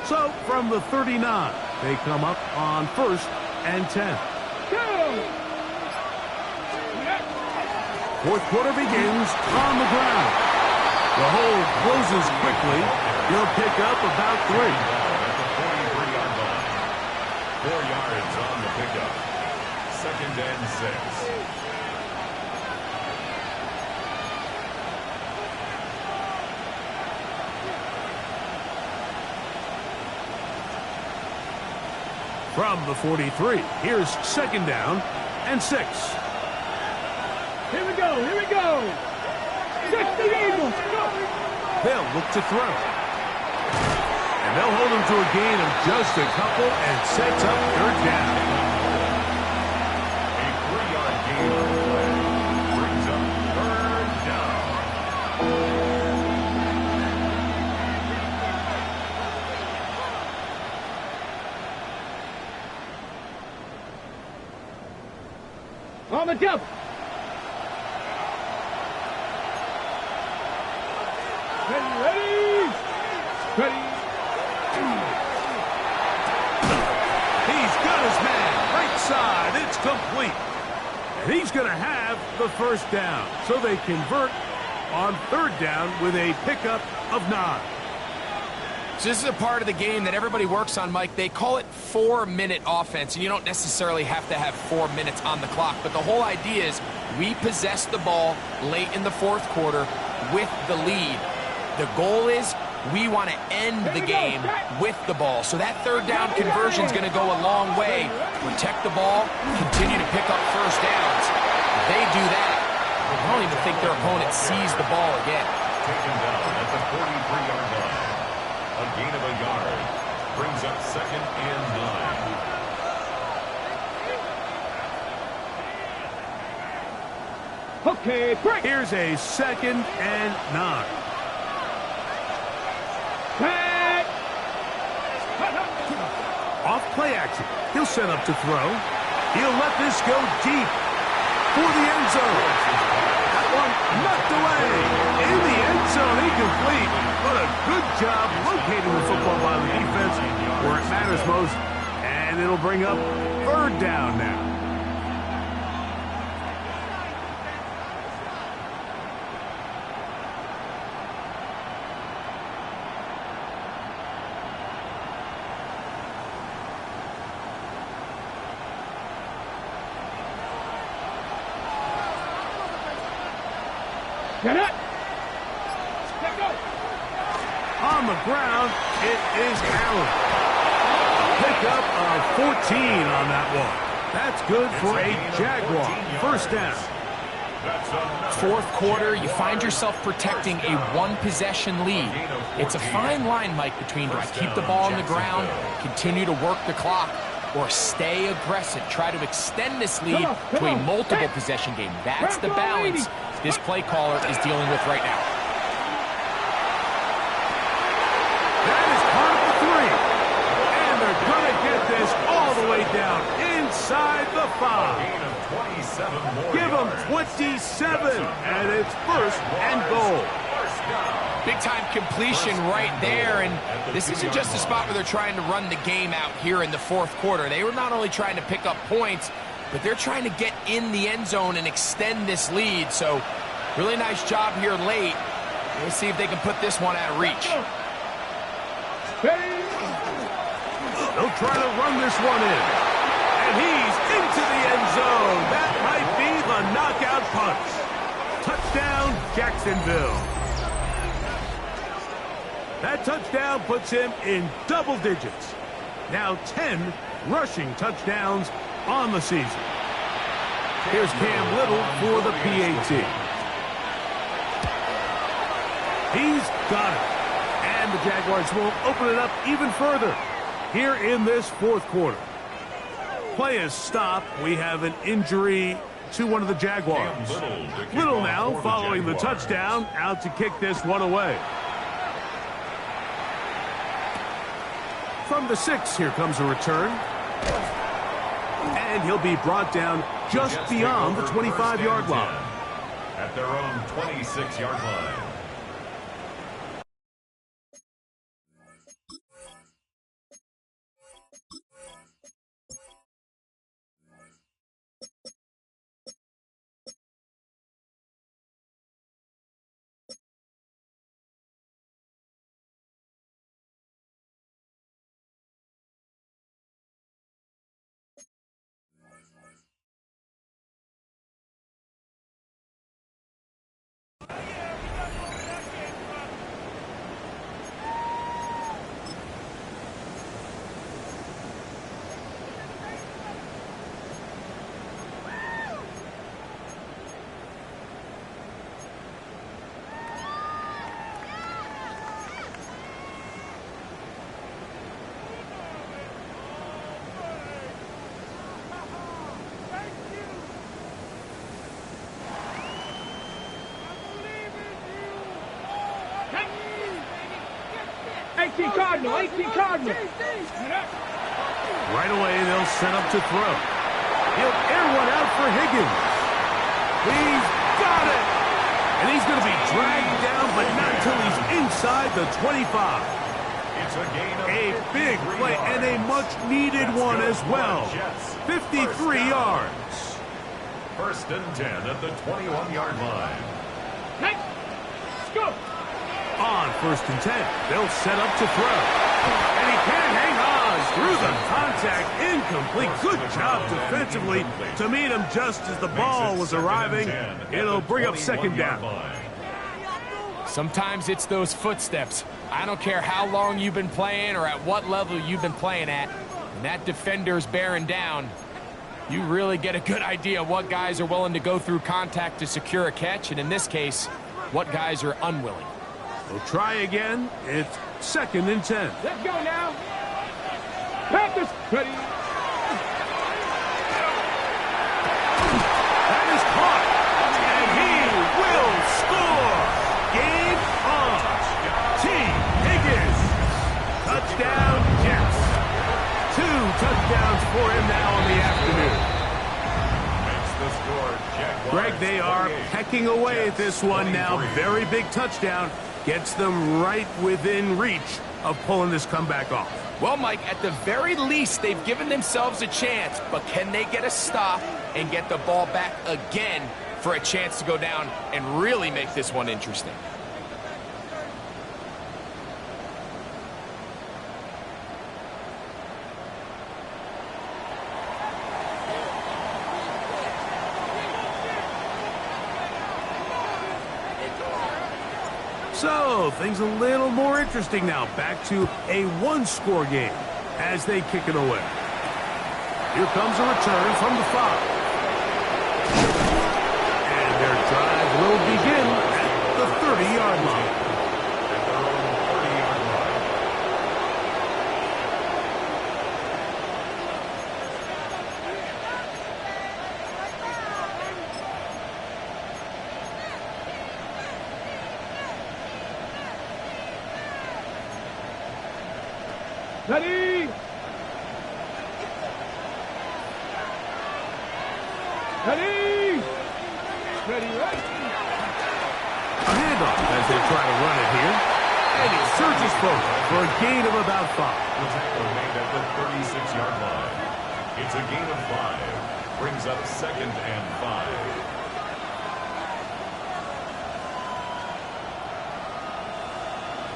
So, from the 39, they come up on 1st and 10. Fourth quarter begins on the ground. The hold closes quickly. He'll pick up about 3. At the 43-yard line. 4 yards on the pickup. 2nd and 6. From the 43, here's 2nd down and 6. Here we go. Here we go. 60 Eagles. Go. They'll look to throw. And they'll hold him to a gain of just a couple and sets up 3rd down. A 3-yard gain on the play. Brings up 3rd down. On the jump. Ready. He's got his man. Right side. It's complete. And he's going to have the 1st down. So they convert on 3rd down with a pickup of 9. So this is a part of the game that everybody works on, Mike. They call it 4-minute offense, and you don't necessarily have to have 4 minutes on the clock. But the whole idea is we possess the ball late in the 4th quarter with the lead. The goal is we want to end the game with the ball. So that 3rd down conversion is going to go a long way. Protect the ball, continue to pick up 1st downs. They do that. don't even think their opponent sees the ball again. Taken down at the 43-yard line. A gain of a yard brings up 2nd and 9. Okay, break. Here's a 2nd and 9. Back. Off play action. He'll set up to throw. He'll let this go deep for the end zone. That one knocked away. In the end zone, incomplete. But a good job locating the football by the defense where it matters most. And it'll bring up 3rd down now. Get it. Let go. On the ground, it is Allen. Pickup of 14 on that one. That's good for a Jaguar. 1st down. 4th quarter, you find yourself protecting a 1-possession lead. It's a fine line, Mike, between do I keep the ball on the ground, continue to work the clock, or stay aggressive, try to extend this lead to a multiple possession game. That's the balance this play caller is dealing with right now. That is part of the 3. And they're going to get this all the way down inside the 5. Give them 27, and it's 1st and goal. Big-time completion right there, and this isn't just a spot where they're trying to run the game out here in the 4th quarter. They were not only trying to pick up points, but they're trying to get in the end zone and extend this lead. So, really nice job here late. We'll see if they can put this one out of reach. They'll try to run this one in. And he's into the end zone. That might be the knockout punch. Touchdown, Jacksonville. That touchdown puts him in double digits. Now 10 rushing touchdowns on the season. Here's Cam Little for the PAT. He's got it. And the Jaguars will open it up even further here in this 4th quarter. Play is stopped. We have an injury to one of the Jaguars. Little now following the touchdown, out to kick this one away. From the 6, here comes a return. And he'll be brought down just beyond the 25-yard line. At their own 26-yard line. Cardinal. Right away, they'll set up to throw. He'll air one out for Higgins. He's got it. And he's going to be dragged down, but not until he's inside the 25. It's a gain of A big play and a much-needed one as well. 53 yards. 1st and 10 at the 21-yard line. Let's go. On 1st and 10, they'll set up to throw. And he can't hang on through the contact. Incomplete. Good job defensively to meet him just as the ball was arriving. It'll bring up 2nd down. Sometimes it's those footsteps. I don't care how long you've been playing or at what level you've been playing at. And that defender's bearing down. You really get a good idea of what guys are willing to go through contact to secure a catch, and in this case, what guys are unwilling. We'll try again. It's 2nd and 10. Let's go now. Panthers, ready. That is caught, and he will score. Game on. T. Higgins. Touchdown, Jets. 2 touchdowns for him now on the afternoon. Makes the score, Jaguars. Greg, they are 28. pecking away at this one now. 23. Very big touchdown. Gets them right within reach of pulling this comeback off. Well, Mike, at the very least, they've given themselves a chance, but can they get a stop and get the ball back again for a chance to go down and really make this one interesting? So, things a little more interesting now. Back to a one-score game as they kick it away. Here comes a return from the 5. And their drive will begin at the 30-yard line. At their own 30-yard line. Ready. Ready. Ready, right. A handoff as they try to run it here. And he surges forward for a gain of about 5. The tackle made at the 36-yard line. It's a gain of 5. Brings up 2nd and 5.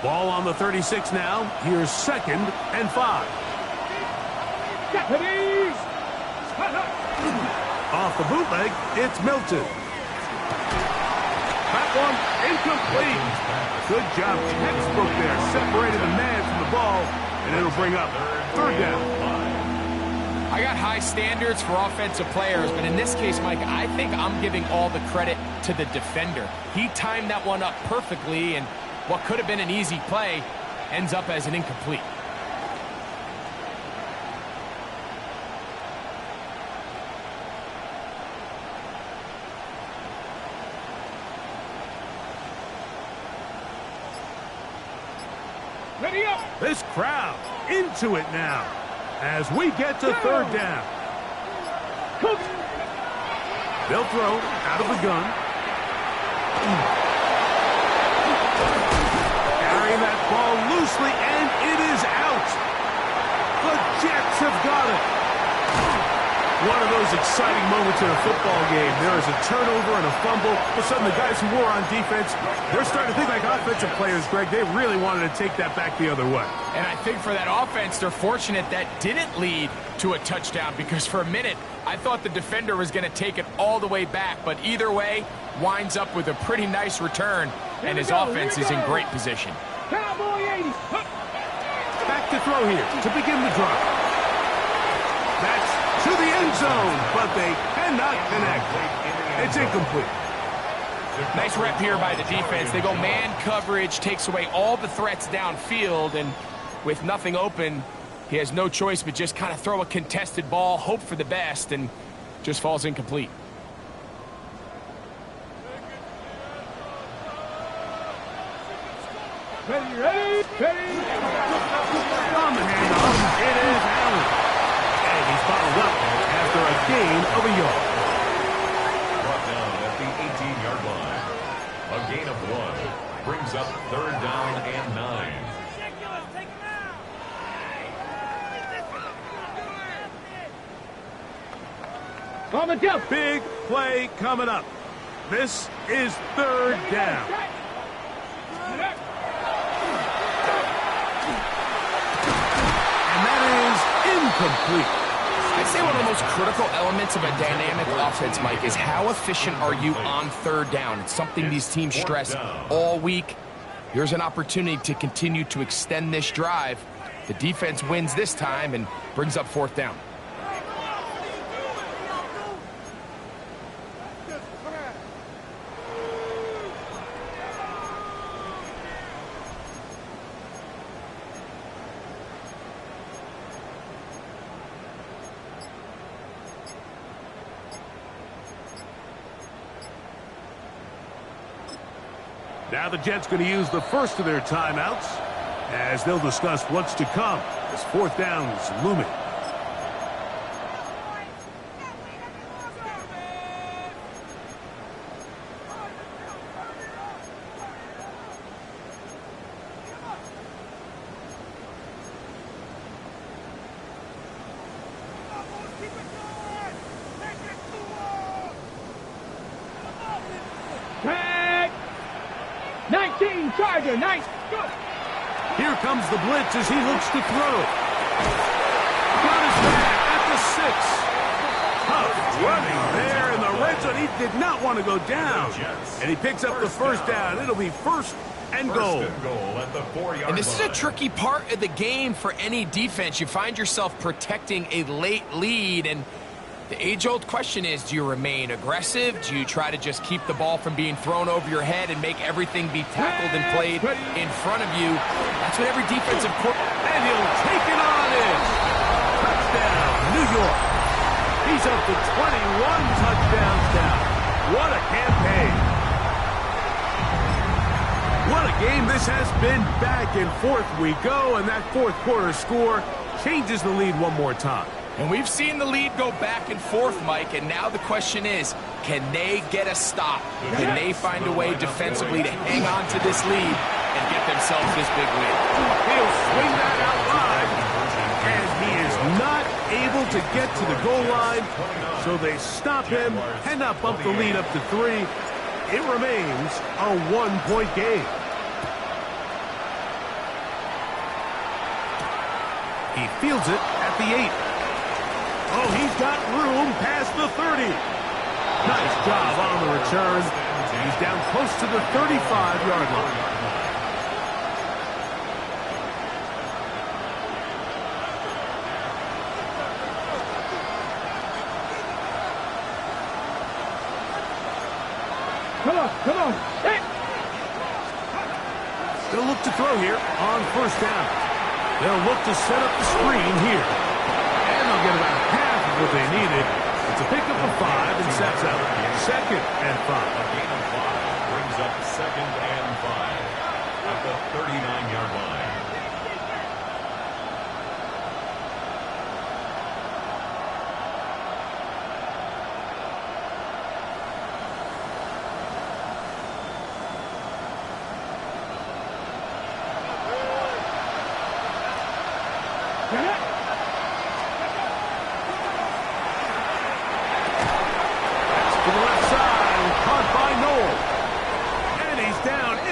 Ball on the 36 now. Here's 2nd and 5. Ready. Off the bootleg, it's Milton. That one incomplete. Good job, textbook there. Separated the man from the ball, and it'll bring up 3rd down. I got high standards for offensive players, but in this case, Mike, I think I'm giving all the credit to the defender. He timed that one up perfectly, and what could have been an easy play ends up as an incomplete. Ready up. This crowd into it now as we get to 3rd down. Cook. They'll throw out of the gun. Carrying that ball loosely, and it is out. The Jets have got it. One of those exciting moments in a football game. There is a turnover and a fumble. All of a sudden, the guys who were on defense, they're starting to think like offensive players, Greg. They really wanted to take that back the other way. And I think for that offense, they're fortunate that didn't lead to a touchdown, because for a minute, I thought the defender was going to take it all the way back. But either way, winds up with a pretty nice return, and his offense is in great position. Cowboy 80s. Back to throw here to begin the drive. That's to the end zone, but they cannot connect. It's incomplete. Nice rep here by the defense. They go man coverage, takes away all the threats downfield, and with nothing open, he has no choice but just kind of throw a contested ball, hope for the best, and just falls incomplete. Ready, ready, ready. On the handoff, it is Allen. And he's followed up after a gain of a yard. Brought down at the 18-yard line. A gain of 1 brings up 3rd down and 9. On the jump. Big play coming up. This is 3rd down. And that is incomplete. I'd say one of the most critical elements of a dynamic offense, Mike, is how efficient are you on 3rd down. It's something these teams stress all week. Here's an opportunity to continue to extend this drive. The defense wins this time and brings up 4th down. Now the Jets going to use the first of their timeouts as they'll discuss what's to come as fourth down is looming. Tag. 19, Charger, nice. Go. Here comes the blitz as he looks to throw. Got his back at the 6. Tough running there in the red zone. He did not want to go down. And he picks up the first down. It'll be first and goal. At the 4-yard And this is a line. tricky part of the game for any defense. You find yourself protecting a late lead, and the age-old question is, do you remain aggressive? Do you try to just keep the ball from being thrown over your head and make everything be tackled and played in front of you? That's what every defensive And he'll take it on in. Touchdown, New York. He's up to 21 touchdowns now. What a campaign. What a game this has been. Back and forth we go, and that fourth quarter score changes the lead one more time. And we've seen the lead go back and forth, Mike, and now the question is, can they get a stop? Can they find a way defensively to hang on to this lead and get themselves this big win? He'll swing that out wide, and he is not able to get to the goal line, so they stop him and not bump the lead up to 3. It remains a 1-point game. He fields it at the 8. Oh, he's got room past the 30. Nice job on the return. He's down close to the 35-yard line. Come on. Hey. They'll look to throw here on first down. They'll look to set up the screen here. And they'll get about half of what they needed. It's a pickup of 5 and sets up 2nd and 5. A gain of 5 brings up 2nd and 5 at the 39-yard line.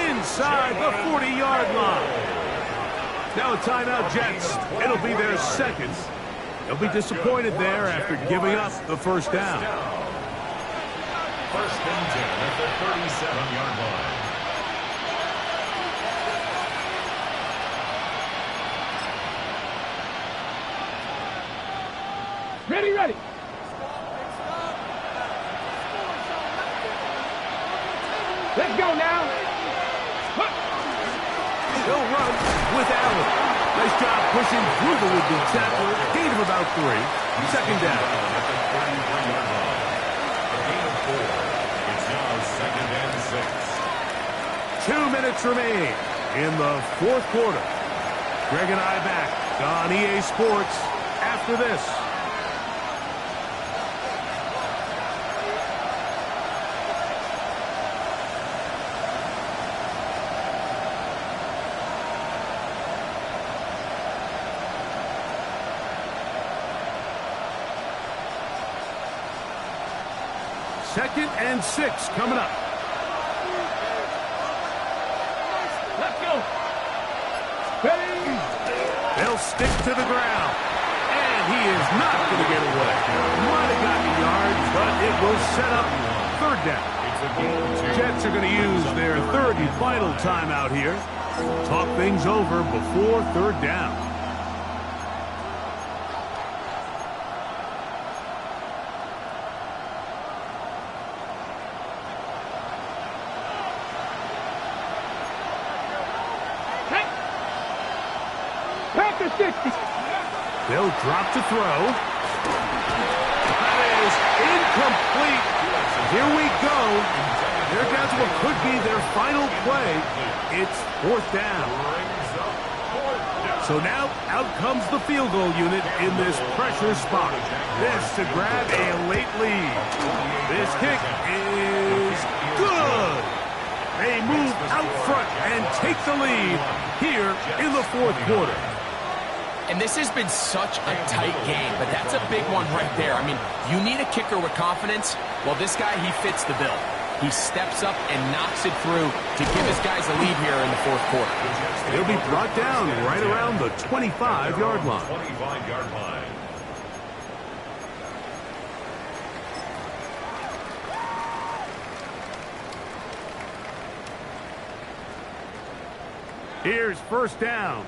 Inside the 40-yard line. Now a timeout, Jets. It'll be their second. They'll be disappointed there after giving up the first down. First and 10 at the 37-yard line. Ready. Let's go now. He'll run with Allen. Nice job pushing through the would-be tackler. Gain of about 3. Second down. At the 33-yard line. A gain of 4. It's now 2nd and 6. 2 minutes remain in the fourth quarter. Greg and I back on EA Sports after this. Second and 6 coming up. Let's go. Ready. They'll stick to the ground. And he is not going to get away. Might have gotten yards, but it will set up third down. Jets are going to use their third and final timeout here. Talk things over before third down. Pack the 60. They'll drop to throw. That is incomplete. Here we go. They're down to what could be their final play. It's 4th down. So now out comes the field goal unit in this pressure spot. This to grab a late lead. This kick is good. They move out front and take the lead here in the 4th quarter. And this has been such a tight game, but that's a big one right there. I mean, you need a kicker with confidence. Well, this guy, he fits the bill. He steps up and knocks it through to give his guys a lead here in the 4th quarter. He'll be brought down right around the 25-yard line. 25-yard line. Here's 1st down.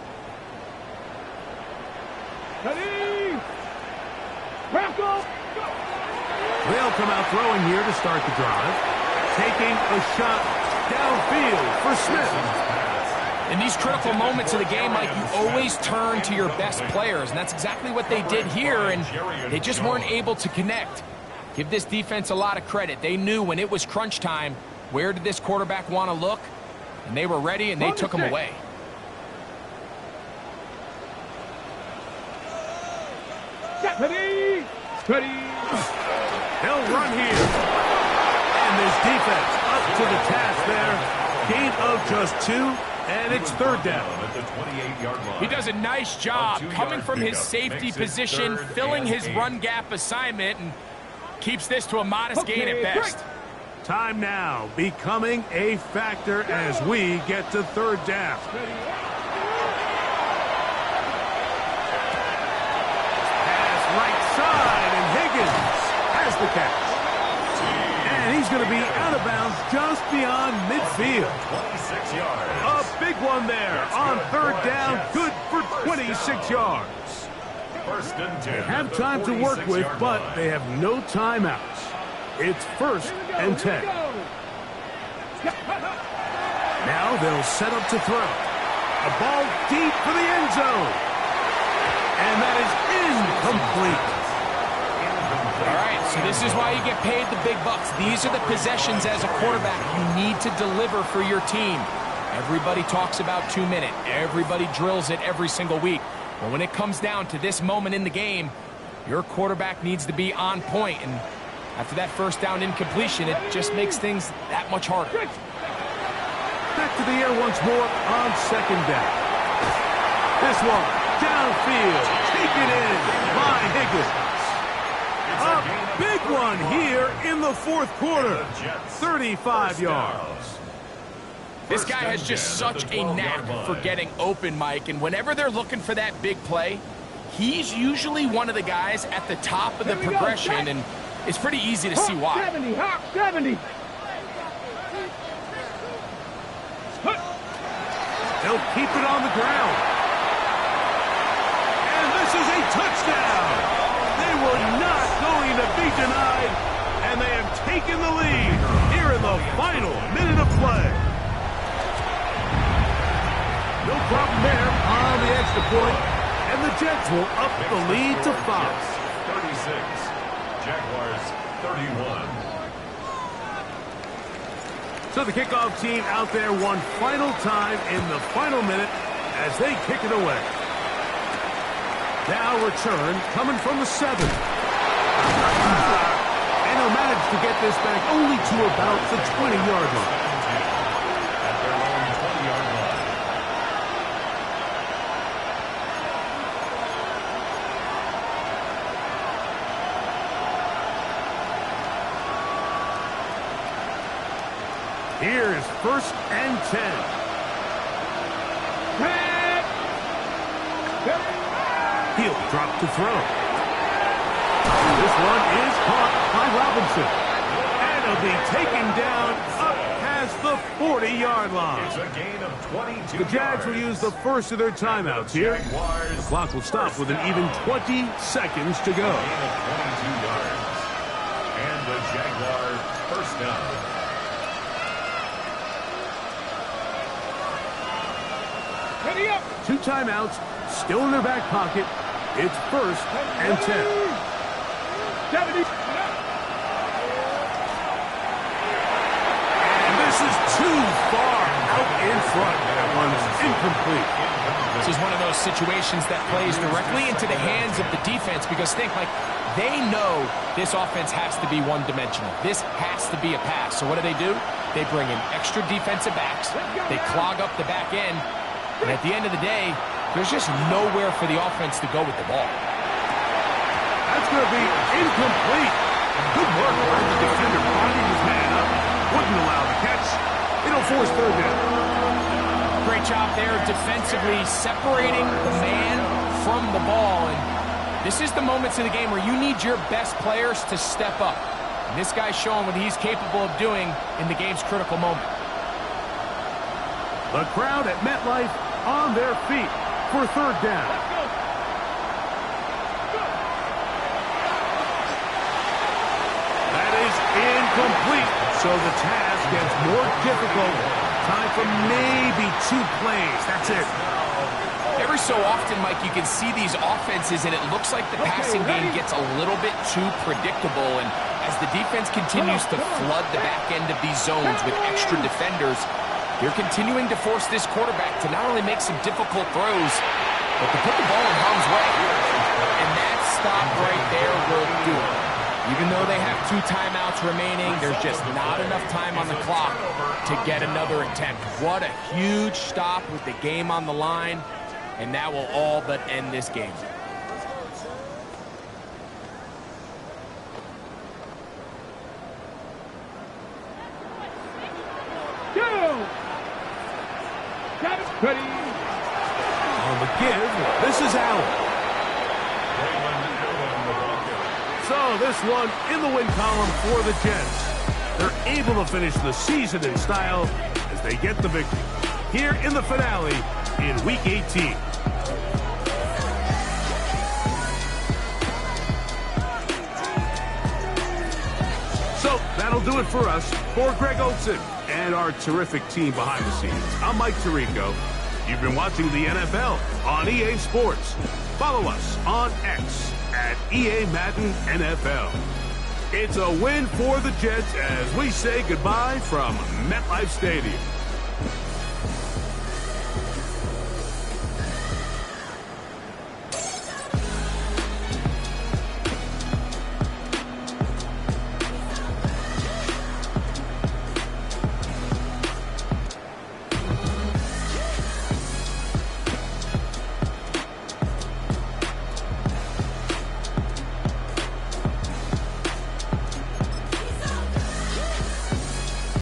Ready? Tackle! They'll come out throwing here to start the drive. Taking a shot downfield for Smith. In these critical moments of the game, Mike, you always turn to your best players, and that's exactly what they did here, and they just weren't able to connect. Give this defense a lot of credit. They knew when it was crunch time, where did this quarterback want to look, and they were ready, and they took him away. Ready? Ready? They'll run here. And this defense up to the task there. Gain of just 2, and it's 3rd down. At the 28-yard line. He does a nice job coming from his safety position, filling his run gap assignment, and keeps this to a modest gain at best. Time now becoming a factor as we get to 3rd down. Pass right side, and Higgins has the catch. And he's going to be out of bounds just beyond midfield. 26 yards. A big one there on 3rd down. Good for 26 yards. 1st and 10. They have time to work with, but they have no timeouts. It's 1st and 10. Now they'll set up to throw. A ball deep for the end zone. And that is incomplete. All right, so this is why you get paid the big bucks. These are the possessions as a quarterback you need to deliver for your team. Everybody talks about 2-minute. Everybody drills it every single week. But when it comes down to this moment in the game, your quarterback needs to be on point. And after that 1st down incompletion, it just makes things that much harder. Back to the air once more on 2nd down. This one, downfield, taken in by Higgins. A big one here in the 4th quarter. 35 yards. This guy has just such a knack for getting open, Mike, and whenever they're looking for that big play, he's usually one of the guys at the top of the progression, and it's pretty easy to see why. 70, hop, 70. They'll keep it on the ground. And this is a touchdown. They were not going to be denied, and they have taken the lead here in the final minute of play. No problem there on the extra point, and the Jets will up the lead to 5. 36. Jaguars 31. So the kickoff team out there one final time in the final minute as they kick it away. Now return coming from the 7. And he'll manage to get this back only to about the 20-yard line. At their own 20-yard line. Here's 1st and 10. He'll drop to throw. This one is caught by Robinson. And he'll be taken down up past the 40-yard line. It's a gain of 22 The Jags will use the first of their timeouts here. The clock will stop with an even 20 seconds to go. Gain of 22 yards. And the Jaguars 1st down. Ready up. 2 timeouts still in their back pocket. It's 1st and 10. 70. And this is front. That one's incomplete. This is one of those situations that plays directly into the hands of the defense because think, like, they know this offense has to be one-dimensional. This has to be a pass. So what do? They bring in extra defensive backs. They clog up the back end. And at the end of the day, there's just nowhere for the offense to go with the ball. That's going to be incomplete. Good work by the defender binding his man up. Wouldn't allow the catch. It'll force third down. Great job there defensively separating the man from the ball. And this is the moments of the game where you need your best players to step up. And this guy's showing what he's capable of doing in the game's critical moment. The crowd at MetLife on their feet for third down. That is incomplete. So the task gets more difficult. Time for maybe 2 plays. That's it. Every so often, Mike, you can see these offenses, and it looks like the passing game gets a little bit too predictable. And as the defense continues to flood the back end of these zones with extra defenders, they're continuing to force this quarterback to not only make some difficult throws, but to put the ball in harm's way. And that stop right there will do it. Even though they have 2 timeouts remaining, there's just not enough time on the clock to get another attempt. What a huge stop with the game on the line, and that will all but end this game. Ready. On the give, this is Allen. So this one in the win column for the Jets. They're able to finish the season in style as they get the victory here in the finale in Week 18. So that'll do it for us. For Greg Olson and our terrific team behind the scenes, I'm Mike Tirico. You've been watching the NFL on EA Sports. Follow us on X at EA Madden NFL. It's a win for the Jets as we say goodbye from MetLife Stadium.